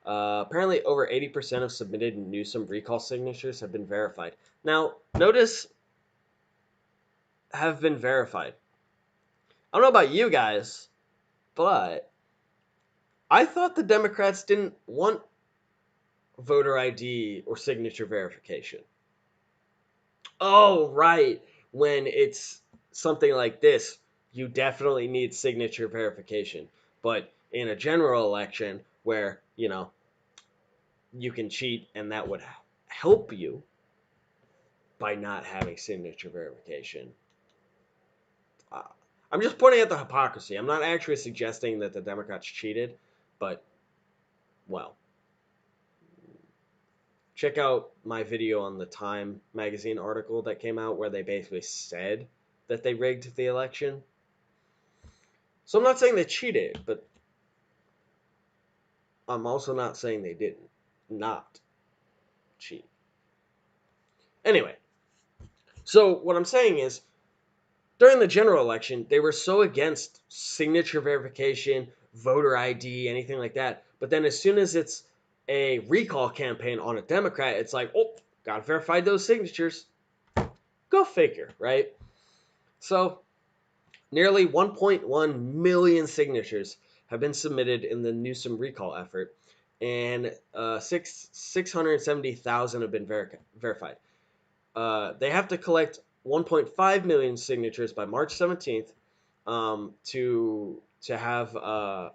Apparently, over 80% of submitted Newsom recall signatures have been verified. Now, notice have been verified. I don't know about you guys, but I thought the Democrats didn't want voter ID or signature verification. Oh, right. When it's something like this, you definitely need signature verification. But in a general election where, you can cheat and that would help you by not having signature verification. Uh, I'm just pointing out the hypocrisy. I'm not actually suggesting that the Democrats cheated, but, well, check out my video on the Time magazine article that came out where they basically said that they rigged the election. So I'm not saying they cheated, but I'm also not saying they didn't not cheat. Anyway, so what I'm saying is, during the general election, they were so against signature verification, voter ID, anything like that. But then as soon as it's a recall campaign on a Democrat, it's like, oh, gotta verify those signatures. Go figure, right? So nearly 1.1 million signatures have been submitted in the Newsom recall effort, and 670,000 have been verified. They have to collect 1.5 million signatures by March 17th, to have a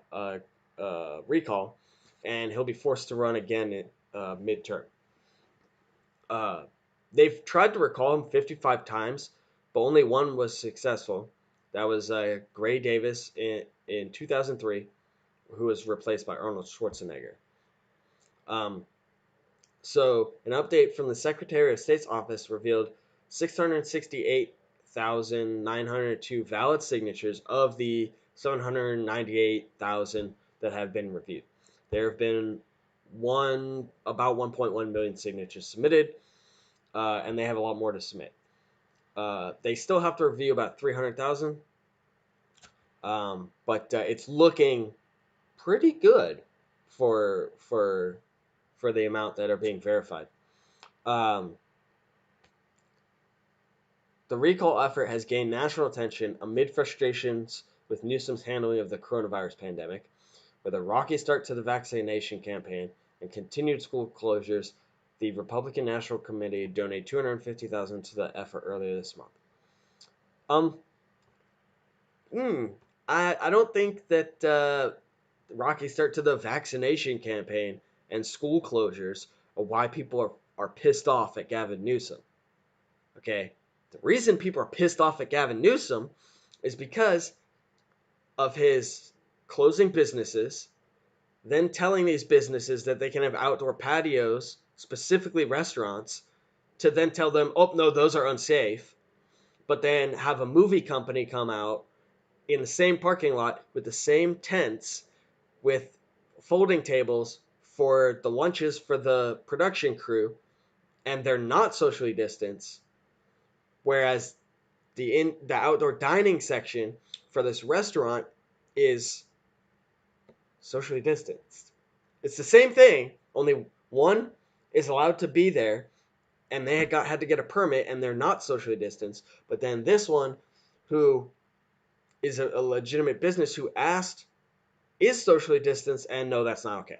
recall, and he'll be forced to run again in midterm. Uh, they've tried to recall him 55 times, but only one was successful. That was Gray Davis in 2003, who was replaced by Arnold Schwarzenegger. Um, So, an update from the Secretary of State's office revealed 668,902 valid signatures of the 798,000 that have been reviewed. There have been about 1.1 million signatures submitted, and they have a lot more to submit. They still have to review about 300,000, but it's looking pretty good for the amount that are being verified. Um, The recall effort has gained national attention amid frustrations with Newsom's handling of the coronavirus pandemic. With a rocky start to the vaccination campaign and continued school closures, the Republican National Committee donated $250,000 to the effort earlier this month. Um, I don't think that rocky start to the vaccination campaign and school closures are why people are pissed off at Gavin Newsom. Okay, the reason people are pissed off at Gavin Newsom is because of his closing businesses, then telling these businesses that they can have outdoor patios, specifically restaurants, to then tell them, oh, no, those are unsafe, but then have a movie company come out in the same parking lot with the same tents, with folding tables for the lunches for the production crew, and they're not socially distanced, whereas the outdoor dining section for this restaurant is socially distanced. It's the same thing, only one is allowed to be there, and they had to get a permit, and they're not socially distanced. But then this one, who is a legitimate business, who asked, is socially distanced, and no, that's not okay.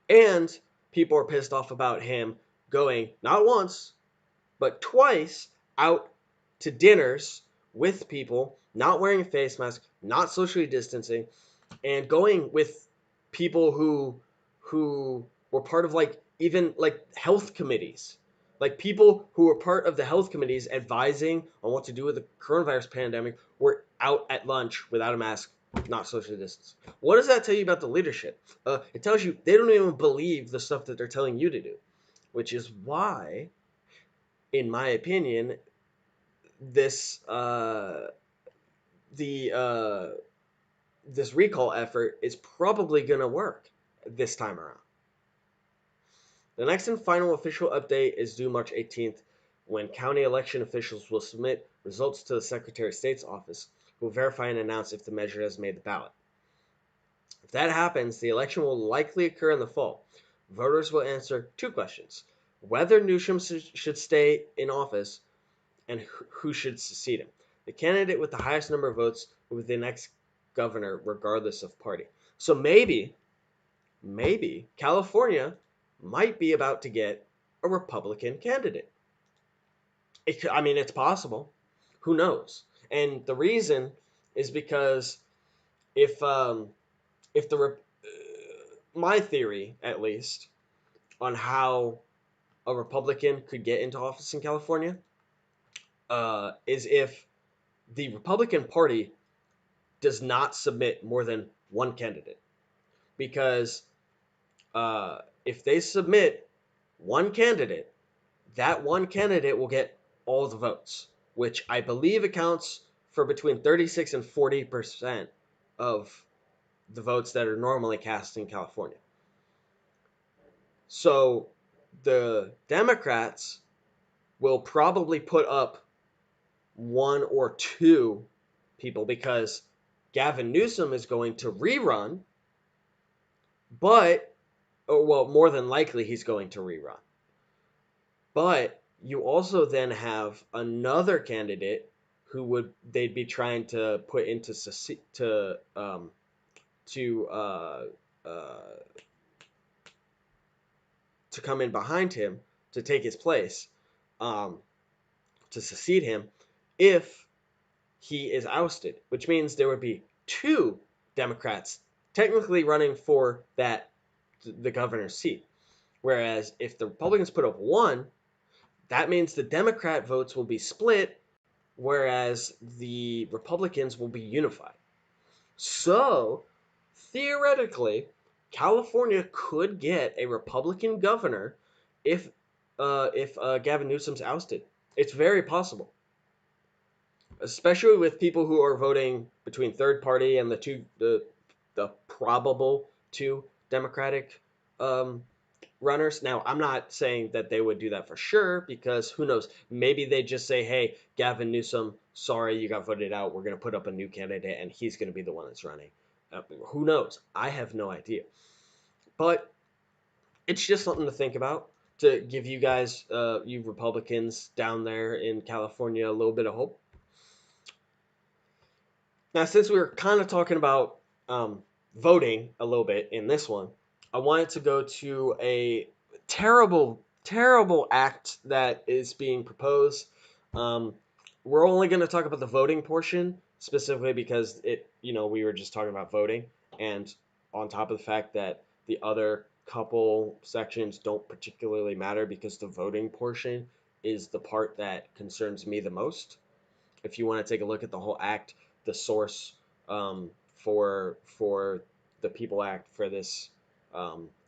And people are pissed off about him going not once, but twice out to dinners with people, not wearing a face mask, not socially distancing, and going with people who were part of like even like health committees, like people who were part of the health committees advising on what to do with the coronavirus pandemic were out at lunch without a mask, not social distance. What does that tell you about the leadership? It tells you they don't even believe the stuff that they're telling you to do, which is why, in my opinion, this the this recall effort is probably going to work this time around. The next and final official update is due March 18th, when county election officials will submit results to the Secretary of State's office, who will verify and announce if the measure has made the ballot. If that happens, the election will likely occur in the fall. Voters will answer two questions: whether Newsom should stay in office and who should succeed him. The candidate with the highest number of votes will be the next governor, regardless of party. So maybe California might be about to get a Republican candidate. I mean, it's possible. Who knows? And the reason is because if my theory at least on how a Republican could get into office in California is if the Republican Party does not submit more than one candidate, because if they submit one candidate, that one candidate will get all the votes, which I believe accounts for between 36 and 40% of the votes that are normally cast in California. So the Democrats will probably put up one or two people because Gavin Newsom is going to rerun, but, well, more than likely he's going to rerun. But you also then have another candidate who they'd be trying to put into to to come in behind him to take his place, um, to succeed him if he is ousted, which means there would be two Democrats technically running for the governor's seat. Whereas if the Republicans put up one, that means the Democrat votes will be split, whereas the Republicans will be unified. So, theoretically, California could get a Republican governor if Gavin Newsom's ousted. It's very possible, especially with people who are voting between third party and the probable two Democratic runners. Now, I'm not saying that they would do that for sure, because who knows? Maybe they just say, hey, Gavin Newsom, sorry you got voted out. We're going to put up a new candidate and he's going to be the one that's running. Who knows? I have no idea. But it's just something to think about, to give you guys, you Republicans down there in California, a little bit of hope. Now, since we were kind of talking about voting a little bit in this one, I wanted to go to a terrible, terrible act that is being proposed. We're only going to talk about the voting portion specifically because we were just talking about voting, and on top of the fact that the other couple sections don't particularly matter because the voting portion is the part that concerns me the most. If you want to take a look at the whole act, the source for the People Act for this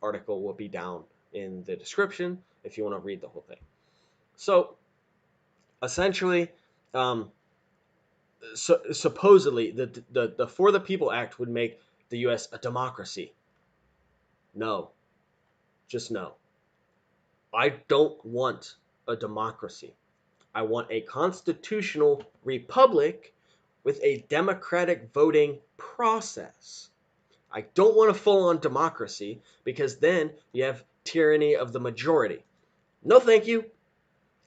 article will be down in the description if you want to read the whole thing. So essentially, supposedly the For the People Act would make the U.S. a democracy. No, just no. I don't want a democracy. I want a constitutional republic with a democratic voting process. I don't want a full-on democracy, because then you have tyranny of the majority. No, thank you.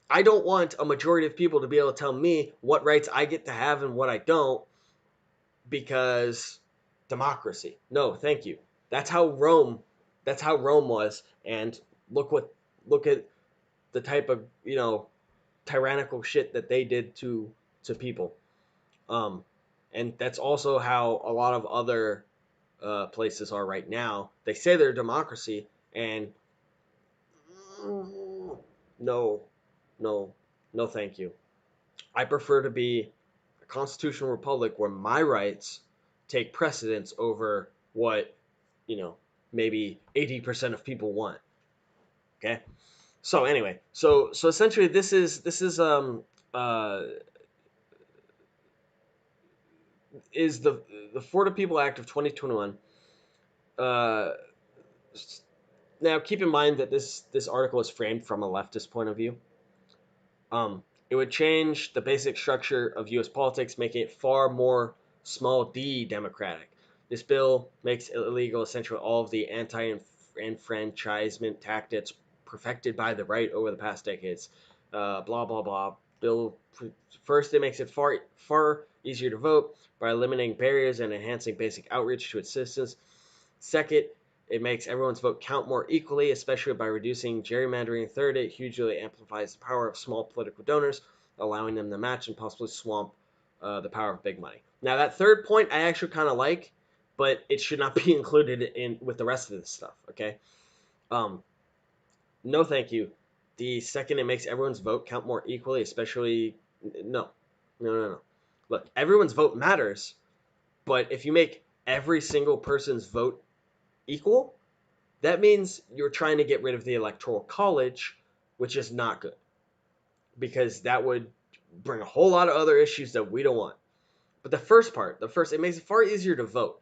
I don't want a majority of people to be able to tell me what rights I get to have and what I don't, because democracy. No, thank you. That's how Rome That's how Rome was, and look at the type of tyrannical shit that they did to people. Um, and that's also how a lot of other places are right now. They say they're a democracy, and no, no, no, thank you. I prefer to be a constitutional republic where my rights take precedence over what you know maybe 80% of people want. Okay. So anyway, so essentially, this is uh is the Florida People Act of 2021. Uh, Now keep in mind that this article is framed from a leftist point of view. It would change the basic structure of U.S. politics, making it far more small d democratic. This bill makes illegal essentially all of the anti-enfranchisement tactics perfected by the right over the past decades. Blah blah blah. Bill first, it makes it far easier to vote by eliminating barriers and enhancing basic outreach to its citizens. Second, it makes everyone's vote count more equally, especially by reducing gerrymandering. Third, it hugely amplifies the power of small political donors, allowing them to match and possibly swamp the power of big money. Now, that third point I actually kind of like, but it should not be included in with the rest of this stuff. Okay, um, no, thank you. The second, it makes everyone's vote count more equally, especially no, no. Look, everyone's vote matters, but if you make every single person's vote equal, that means you're trying to get rid of the electoral college, which is not good because that would bring a whole lot of other issues that we don't want. But the first part, it makes it far easier to vote.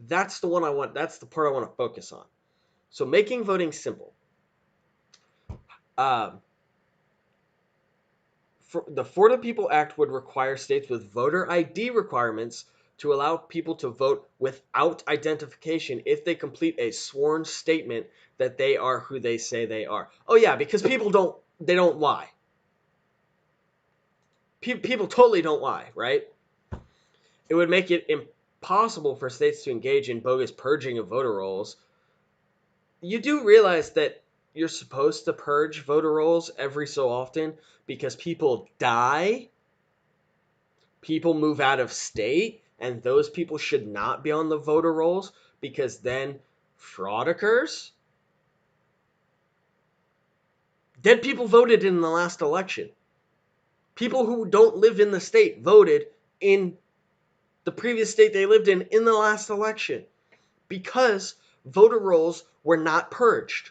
That's the one I want. That's the part I want to focus on. So making voting simple. Um, For the People Act would require states with voter ID requirements to allow people to vote without identification if they complete a sworn statement that they are who they say they are. Oh yeah, because people don't lie. People totally don't lie, right? It would make it impossible for states to engage in bogus purging of voter rolls. You do realize that you're supposed to purge voter rolls every so often because people die, people move out of state, and those people should not be on the voter rolls because then fraud occurs. Dead people voted in the last election. People who don't live in the state voted in the previous state they lived in the last election because voter rolls were not purged.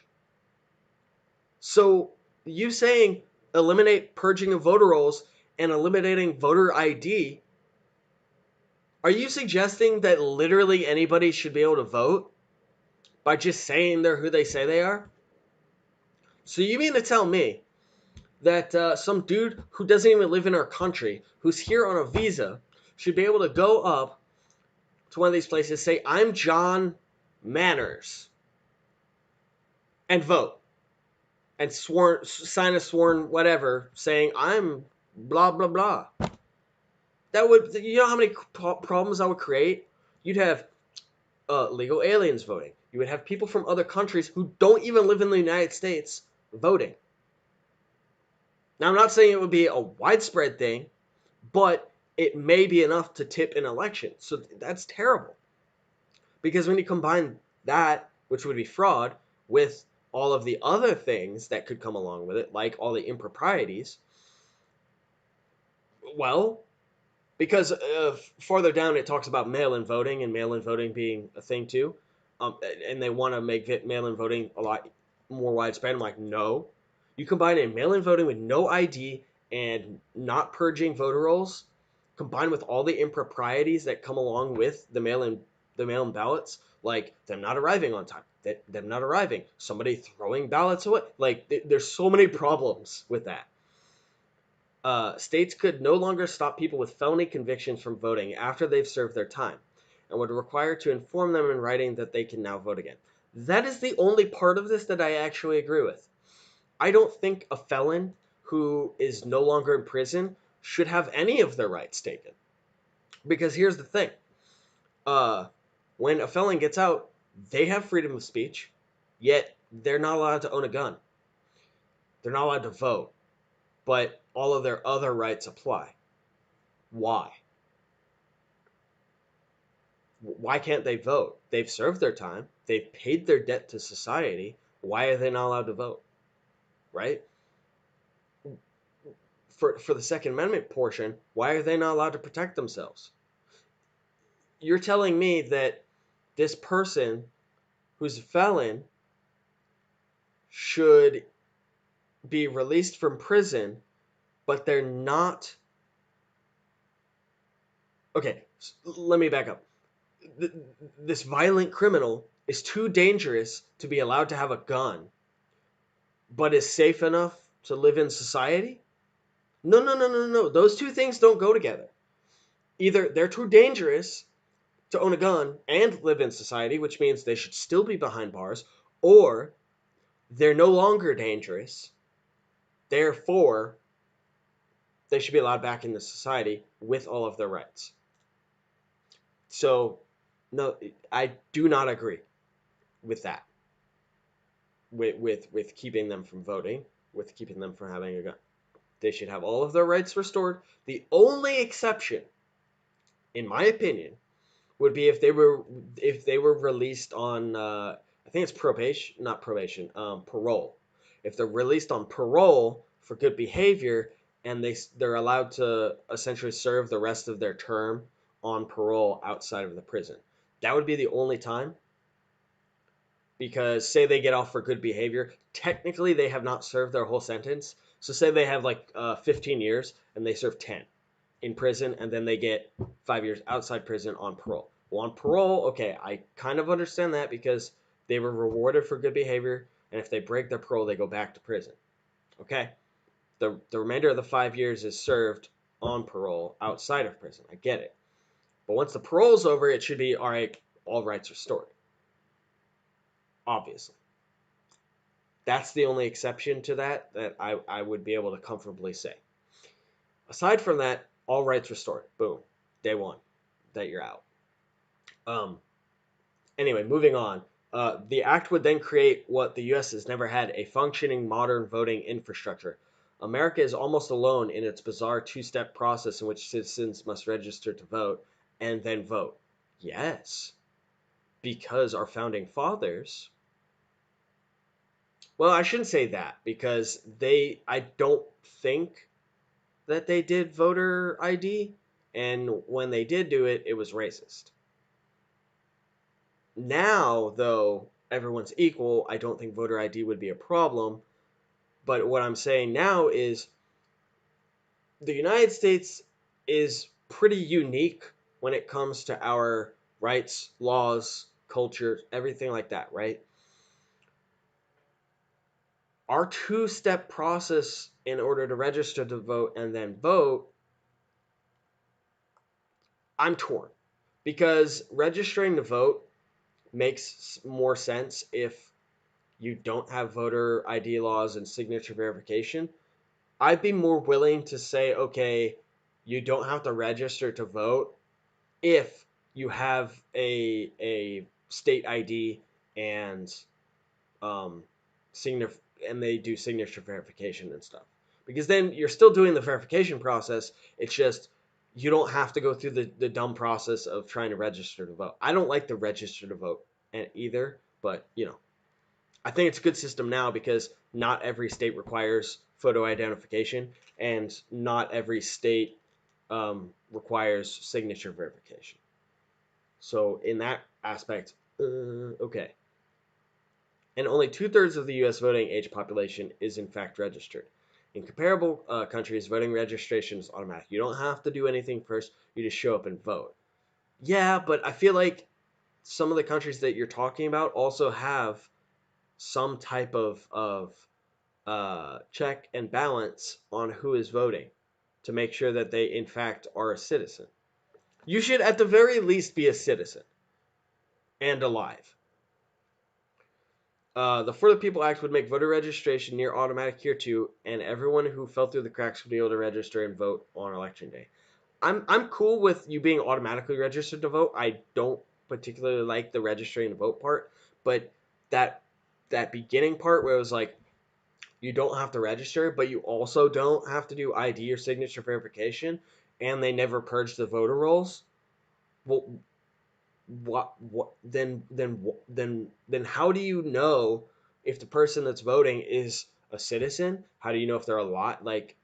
So you saying eliminate purging of voter rolls and eliminating voter ID, are you suggesting that literally anybody should be able to vote by just saying they're who they say they are? So you mean to tell me that some dude who doesn't even live in our country, who's here on a visa, should be able to go up to one of these places, say, I'm John Manners, and vote, and sign a sworn whatever saying, I'm blah, blah, blah. That would, you know how many problems that would create? You'd have legal aliens voting. You would have people from other countries who don't even live in the United States voting. Now, I'm not saying it would be a widespread thing, but it may be enough to tip an election. So that's terrible. Because when you combine that, which would be fraud, with all of the other things that could come along with it, like all the improprieties, well, because farther down it talks about mail-in voting and mail-in voting being a thing too, and they want to make mail-in voting a lot more widespread. I'm like, no, you combine in mail-in voting with no ID and not purging voter rolls, combined with all the improprieties that come along with the mail-in ballots, like them not arriving on time, them not arriving, somebody throwing ballots away. Like there's so many problems with that. States could no longer stop people with felony convictions from voting after they've served their time, and would require to inform them in writing that they can now vote again. That is the only part of this that I actually agree with. I don't think a felon who is no longer in prison should have any of their rights taken. Because here's the thing. Uh, when a felon gets out, they have freedom of speech. Yet they're not allowed to own a gun. They're not allowed to vote, but all of their other rights apply. Why? Why can't they vote? They've served their time. They've paid their debt to society. Why are they not allowed to vote? Right? For the Second Amendment portion, why are they not allowed to protect themselves? You're telling me that this person who's a felon should be released from prison, but they're not. Okay, let me back up. This violent criminal is too dangerous to be allowed to have a gun, but is safe enough to live in society? No, no, no, no, no. Those two things don't go together. Either they're too dangerous to own a gun and live in society, which means they should still be behind bars, or they're no longer dangerous, therefore they should be allowed back into society with all of their rights. So, no, I do not agree with that. With keeping them from voting, with keeping them from having a gun. They should have all of their rights restored. The only exception, in my opinion, would be if they were released on I think it's probation, not probation, parole. If they're released on parole for good behavior and they're allowed to essentially serve the rest of their term on parole outside of the prison. That would be the only time, because say they get off for good behavior, technically they have not served their whole sentence. So say they have like 15 years and they serve 10 in prison, and then they get 5 years outside prison on parole. Well, on parole, okay, I kind of understand that because they were rewarded for good behavior, and if they break their parole, they go back to prison. Okay, the remainder of the 5 years is served on parole outside of prison. I get it, but once the parole's over, it should be all right. All rights restored. Obviously, that's the only exception to that I would be able to comfortably say. Aside from that, all rights restored. Boom, day one, that you're out. Um, anyway, moving on. The act would then create what the U.S. has never had: a functioning modern voting infrastructure. America is almost alone in its bizarre two-step process in which citizens must register to vote and then vote. Yes, because our founding fathers. Well, I shouldn't say that because I don't think that they did voter ID, and when they did do it, it was racist. Now, though, everyone's equal, I don't think voter ID would be a problem. But what I'm saying now is the United States is pretty unique when it comes to our rights, laws, culture, everything like that, right? Our two-step process in order to register to vote and then vote, I'm torn. Because registering to vote makes more sense if you don't have voter ID laws and signature verification. I'd be more willing to say, okay, you don't have to register to vote if you have a state ID and um, signature, and they do signature verification and stuff. Because then you're still doing the verification process. It's just you don't have to go through the dumb process of trying to register to vote. I don't like the register to vote either, but I think it's a good system now because not every state requires photo identification, and not every state requires signature verification. So in that aspect, okay. And only two-thirds of the U.S. voting age population is in fact registered. In comparable countries, voting registration is automatic. You don't have to do anything first. You just show up and vote. Yeah, but I feel like some of the countries that you're talking about also have some type of check and balance on who is voting to make sure that they, in fact, are a citizen. You should, at the very least, be a citizen and alive. The For the People Act would make voter registration near automatic here too, and everyone who fell through the cracks would be able to register and vote on election day. I'm cool with you being automatically registered to vote. I don't particularly like the registering to vote part, but that that beginning part where it was like you don't have to register, but you also don't have to do ID or signature verification, and they never purged the voter rolls. Well, then how do you know if the person that's voting is a citizen? How do you know if they're a lot? Like,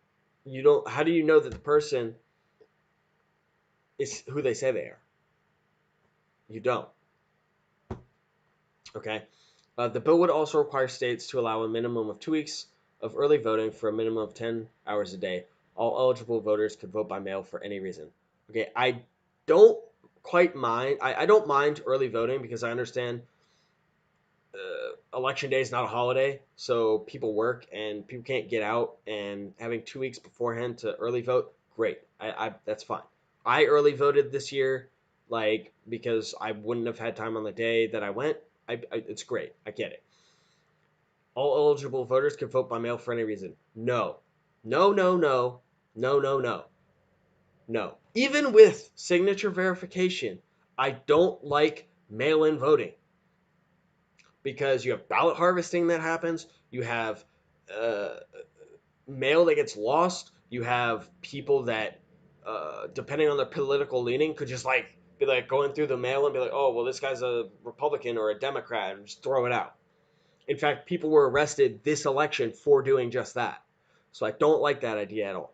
you don't. How do you know that the person is who they say they are? You don't. Okay. The bill would also require states to allow a minimum of 2 weeks of early voting for a minimum of 10 hours a day. All eligible voters could vote by mail for any reason. Okay, I don't quite mind. I don't mind early voting because I understand election day is not a holiday, so people work and people can't get out. And having 2 weeks beforehand to early vote, great. I that's fine. I early voted this year, like because I wouldn't have had time on the day that I went. It's great. I get it. All eligible voters can vote by mail for any reason. No, no, no, no, no, no, no, no. Even with signature verification, I don't like mail-in voting because you have ballot harvesting that happens. You have uh, mail that gets lost. You have people that, depending on their political leaning, could just like be like going through the mail and be like, oh, well, this guy's a Republican or a Democrat, and just throw it out. In fact, people were arrested this election for doing just that. So I don't like that idea at all.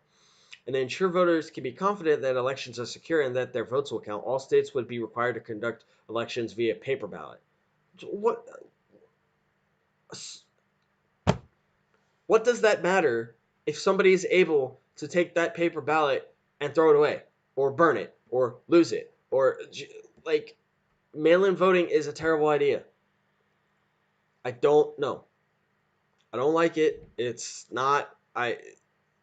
And to ensure voters can be confident that elections are secure and that their votes will count, all states would be required to conduct elections via paper ballot. What what does that matter if somebody is able to take that paper ballot and throw it away or burn it or lose it or like mail-in voting is a terrible idea. I don't know. I don't like it. It's not I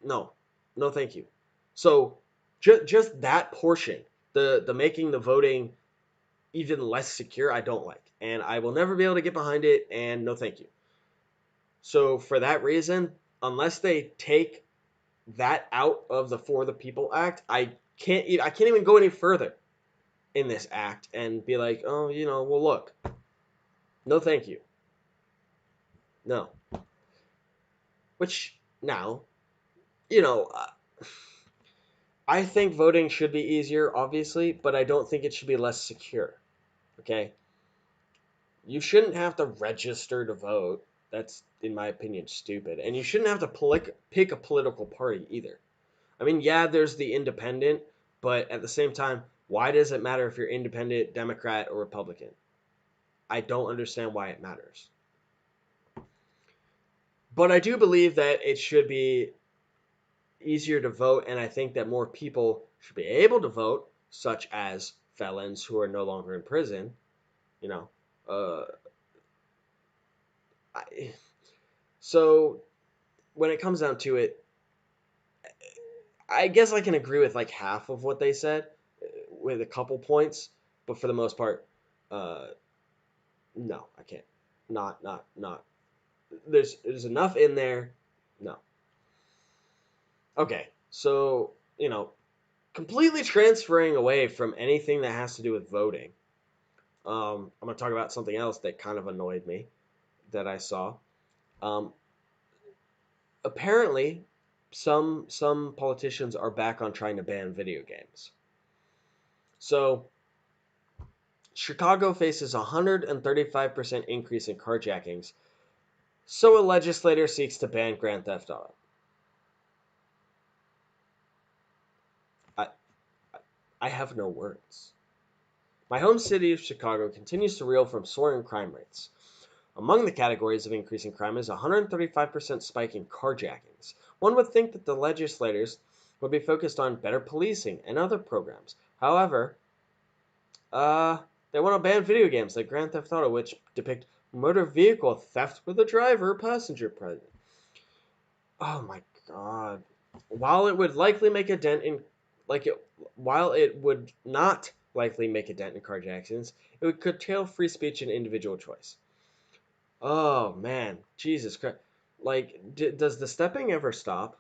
no. No thank you. So just that portion, the making the voting even less secure, I don't like. And I will never be able to get behind it and no thank you. So for that reason, unless they take that out of the For the People Act, I can't even go any further in this act and be like, "Oh, well look. No thank you." No. Which now, you know, uh, I think voting should be easier, obviously, but I don't think it should be less secure. Okay? You shouldn't have to register to vote. That's, in my opinion, stupid. And you shouldn't have to pick a political party either. I mean, yeah, there's the independent, but at the same time, why does it matter if you're independent, Democrat, or Republican? I don't understand why it matters. But I do believe that it should be easier to vote, and I think that more people should be able to vote, such as felons who are no longer in prison. You know, uh, I, so when it comes down to it, I guess I can agree with like half of what they said, with a couple points, but for the most part, uh, no, I can't. Not. There's enough in there. No. Okay, so completely transferring away from anything that has to do with voting. I'm gonna talk about something else that kind of annoyed me that I saw. Um, apparently, some politicians are back on trying to ban video games. So Chicago faces a 135% increase in carjackings, so a legislator seeks to ban Grand Theft Auto. I, I have no words. My home city of Chicago continues to reel from soaring crime rates. Among the categories of increasing crime is a 135% spike in carjackings. One would think that the legislators would be focused on better policing and other programs. However, they want to ban video games like Grand Theft Auto, which depict motor vehicle theft with a driver or passenger present. Oh my god. While it would likely make a dent in like it while it would not likely make a dent in carjackings, it would curtail free speech and individual choice. Oh man, Jesus Christ. Like does the stepping ever stop?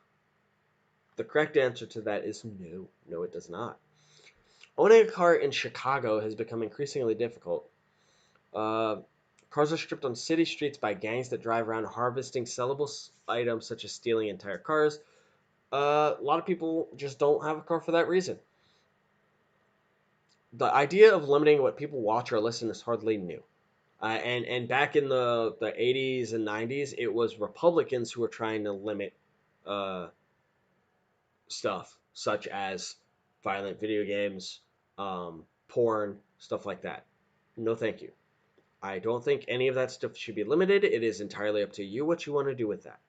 The correct answer to that is no. No, it does not. Owning a car in Chicago has become increasingly difficult. Uh, Cars are stripped on city streets by gangs that drive around harvesting sellable items such as stealing entire cars. A lot of people just don't have a car for that reason. The idea of limiting what people watch or listen is hardly new. And back in the 80s and 90s, it was Republicans who were trying to limit uh, stuff such as violent video games, porn, stuff like that. No, thank you. I don't think any of that stuff should be limited. It is entirely up to you what you want to do with that.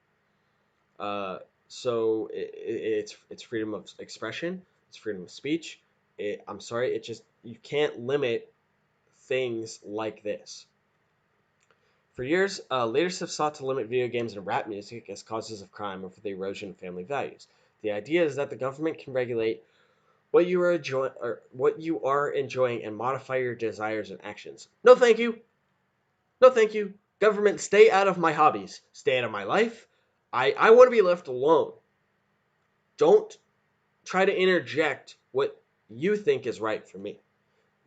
Uh, so it's freedom of expression. It's freedom of speech. I'm sorry. It just you can't limit things like this. For years, leaders have sought to limit video games and rap music as causes of crime or for the erosion of family values. The idea is that the government can regulate what you are enjoying and modify your desires and actions. No, thank you. No, thank you. Government, stay out of my hobbies. Stay out of my life. I want to be left alone. Don't try to interject what you think is right for me.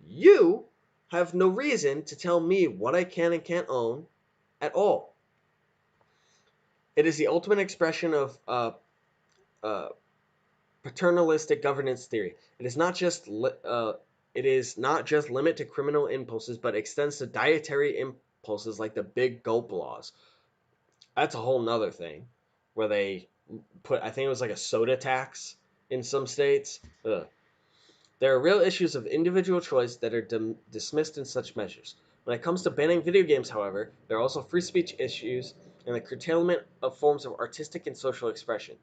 You have no reason to tell me what I can and can't own at all. It is the ultimate expression of uh, paternalistic governance theory. It is not just limit to criminal impulses, but extends to dietary impulses like the big gulp laws. That's a whole nother thing, where they put, I think it was like a soda tax in some states. Ugh. There are real issues of individual choice that are dismissed in such measures. When it comes to banning video games, however, there are also free speech issues and the curtailment of forms of artistic and social expression.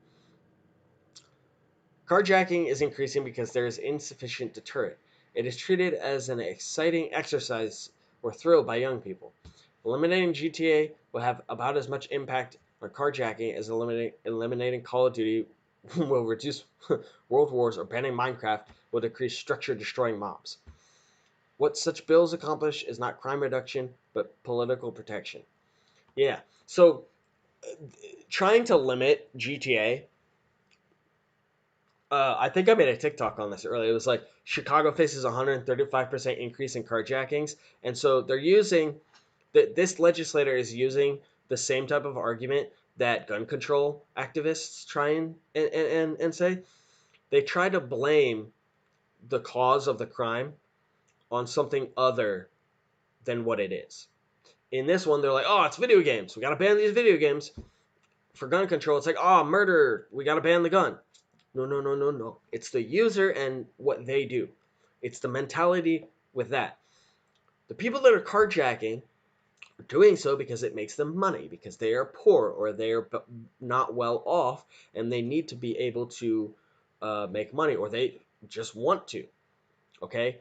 Carjacking is increasing because there is insufficient deterrent. It is treated as an exciting exercise or thrill by young people. Eliminating GTA will have about as much impact on carjacking as eliminating Call of Duty will reduce world wars, or banning Minecraft will decrease structure destroying mobs. What such bills accomplish is not crime reduction, but political protection. Yeah, so trying to limit GTA, I think I made a TikTok on this earlier. It was like Chicago faces 135% increase in carjackings, and so they're using that. This legislator is using the same type of argument that gun control activists try and say. They try to blame the cause of the crime on something other than what it is. In this one, they're like, "Oh, it's video games. We got to ban these video games for gun control." It's like, "Oh, murder. We got to ban the gun." No, no, no, no, no. It's the user and what they do. It's the mentality with that. The people that are carjacking are doing so because it makes them money, because they are poor or they are not well off, and they need to be able to make money, or they just want to. Okay.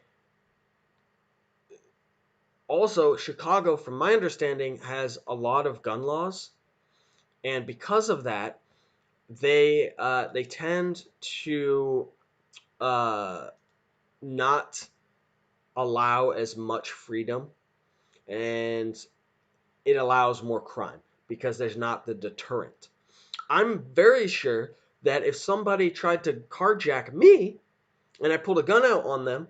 Also, Chicago, from my understanding, has a lot of gun laws, and because of that, they tend to uh, not allow as much freedom, and it allows more crime because there's not the deterrent. I'm very sure that if somebody tried to carjack me and I pulled a gun out on them,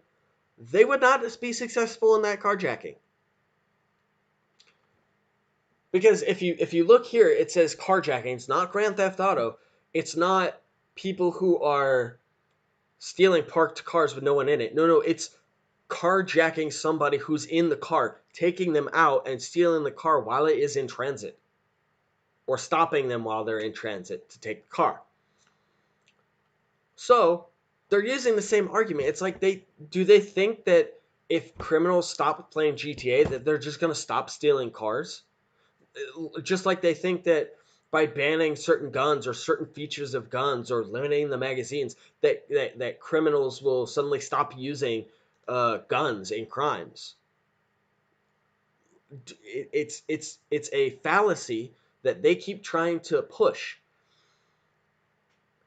they would not be successful in that carjacking. Because if you look here, it says carjacking. It's not Grand Theft Auto. It's not people who are stealing parked cars with no one in it. No, no, it's carjacking somebody who's in the car, taking them out and stealing the car while it is in transit, or stopping them while they're in transit to take the car. So they're using the same argument. It's like they think that if criminals stop playing GTA that they're just going to stop stealing cars? Just like they think that by banning certain guns or certain features of guns or limiting the magazines that criminals will suddenly stop using guns in crimes. It's a fallacy that they keep trying to push.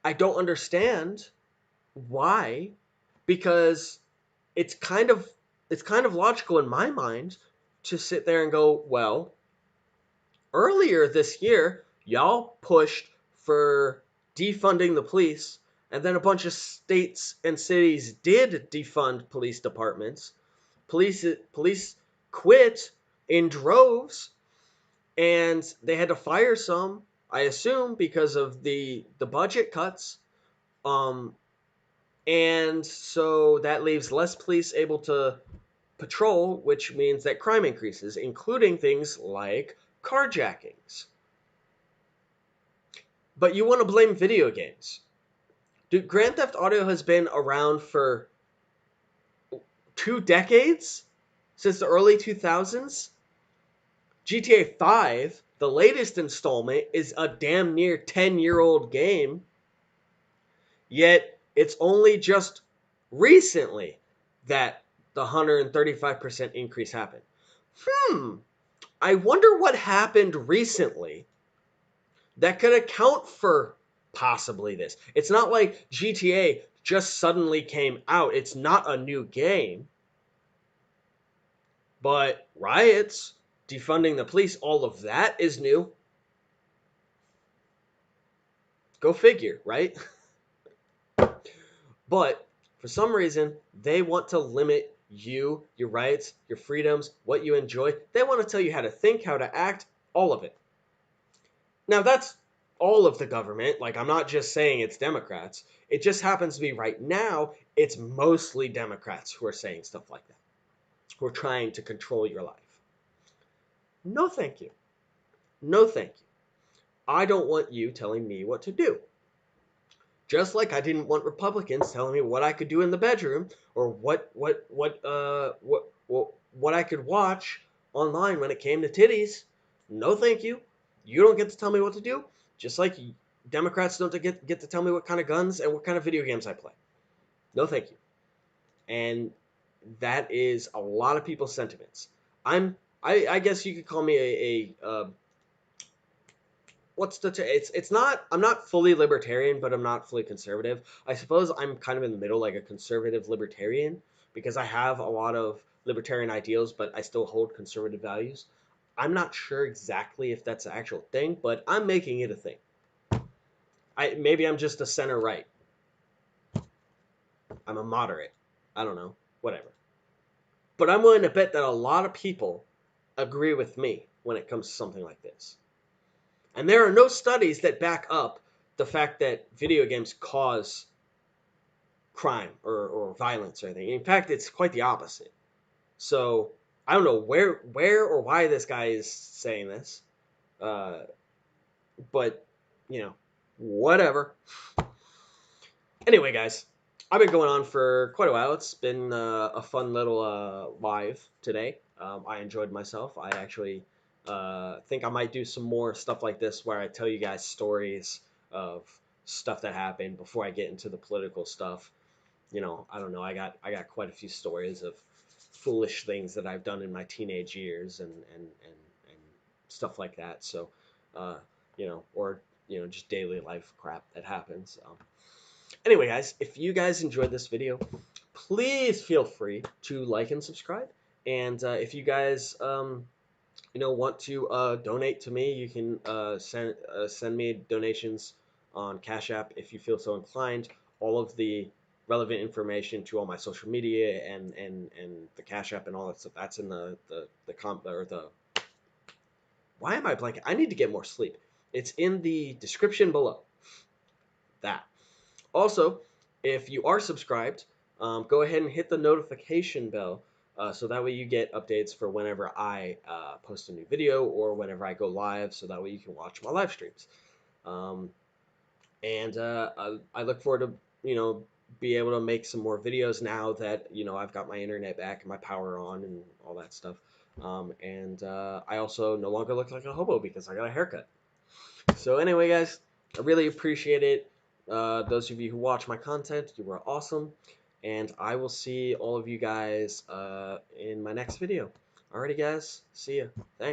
I don't understand why, because it's kind of logical in my mind to sit there and go, well, earlier this year, y'all pushed for defunding the police, and then a bunch of states and cities did defund police departments. Police quit in droves, and they had to fire some, I assume, because of the budget cuts. Um, and so that leaves less police able to patrol, which means that crime increases, including things like carjackings. But you want to blame video games. Dude, Grand Theft Auto has been around for 2 decades? Since the early 2000s? GTA 5, the latest installment, is a damn near 10-year-old game, yet it's only just recently that the 135% increase happened. Hmm, I wonder what happened recently that could account for possibly this. It's not like GTA just suddenly came out, it's not a new game, but riots, defunding the police, all of that is new. Go figure, right? But for some reason, they want to limit you, your rights, your freedoms, what you enjoy. They want to tell you how to think, how to act, all of it. Now, that's all of the government. Like, I'm not just saying it's Democrats. It just happens to be right now, it's mostly Democrats who are saying stuff like that, who are trying to control your life. No, thank you. No, thank you. I don't want you telling me what to do. Just like I didn't want Republicans telling me what I could do in the bedroom or what I could watch online when it came to titties. No, thank you. You don't get to tell me what to do. Just like Democrats don't get to tell me what kind of guns and what kind of video games I play. No, thank you. And that is a lot of people's sentiments. I guess you could call me a what's the it's not, I'm not fully libertarian, but I'm not fully conservative. I suppose I'm kind of in the middle, like a conservative libertarian, because I have a lot of libertarian ideals, but I still hold conservative values. I'm not sure exactly if that's an actual thing, but I'm making it a thing. Maybe I'm just a center right. I'm a moderate. I don't know. Whatever. But I'm willing to bet that a lot of people agree with me when it comes to something like this. And there are no studies that back up the fact that video games cause crime or violence or anything. In fact, it's quite the opposite. So I don't know where or why this guy is saying this, uh, but you know, whatever. Anyway, guys, I've been going on for quite a while. It's been a fun little live today. I enjoyed myself. I actually think I might do some more stuff like this where I tell you guys stories of stuff that happened before I get into the political stuff. You know, I don't know. I got quite a few stories of foolish things that I've done in my teenage years and stuff like that. So, uh, or just daily life crap that happens. Anyway, guys, if you guys enjoyed this video, please feel free to like and subscribe. And if you guys, want to donate to me, you can send me donations on Cash App if you feel so inclined. All of the relevant information to all my social media and the Cash App and all that stuff, that's in the comp or the. Why am I blanking? I need to get more sleep. It's in the description below. That. Also, if you are subscribed, go ahead and hit the notification bell so that way you get updates for whenever I post a new video or whenever I go live, so that way you can watch my live streams. Um, and I look forward to be able to make some more videos now that I've got my internet back and my power on and all that stuff. And I also no longer look like a hobo because I got a haircut. So anyway, guys, I really appreciate it. Those of you who watch my content, you are awesome. And I will see all of you guys in my next video. Alrighty, guys. See ya. Thanks.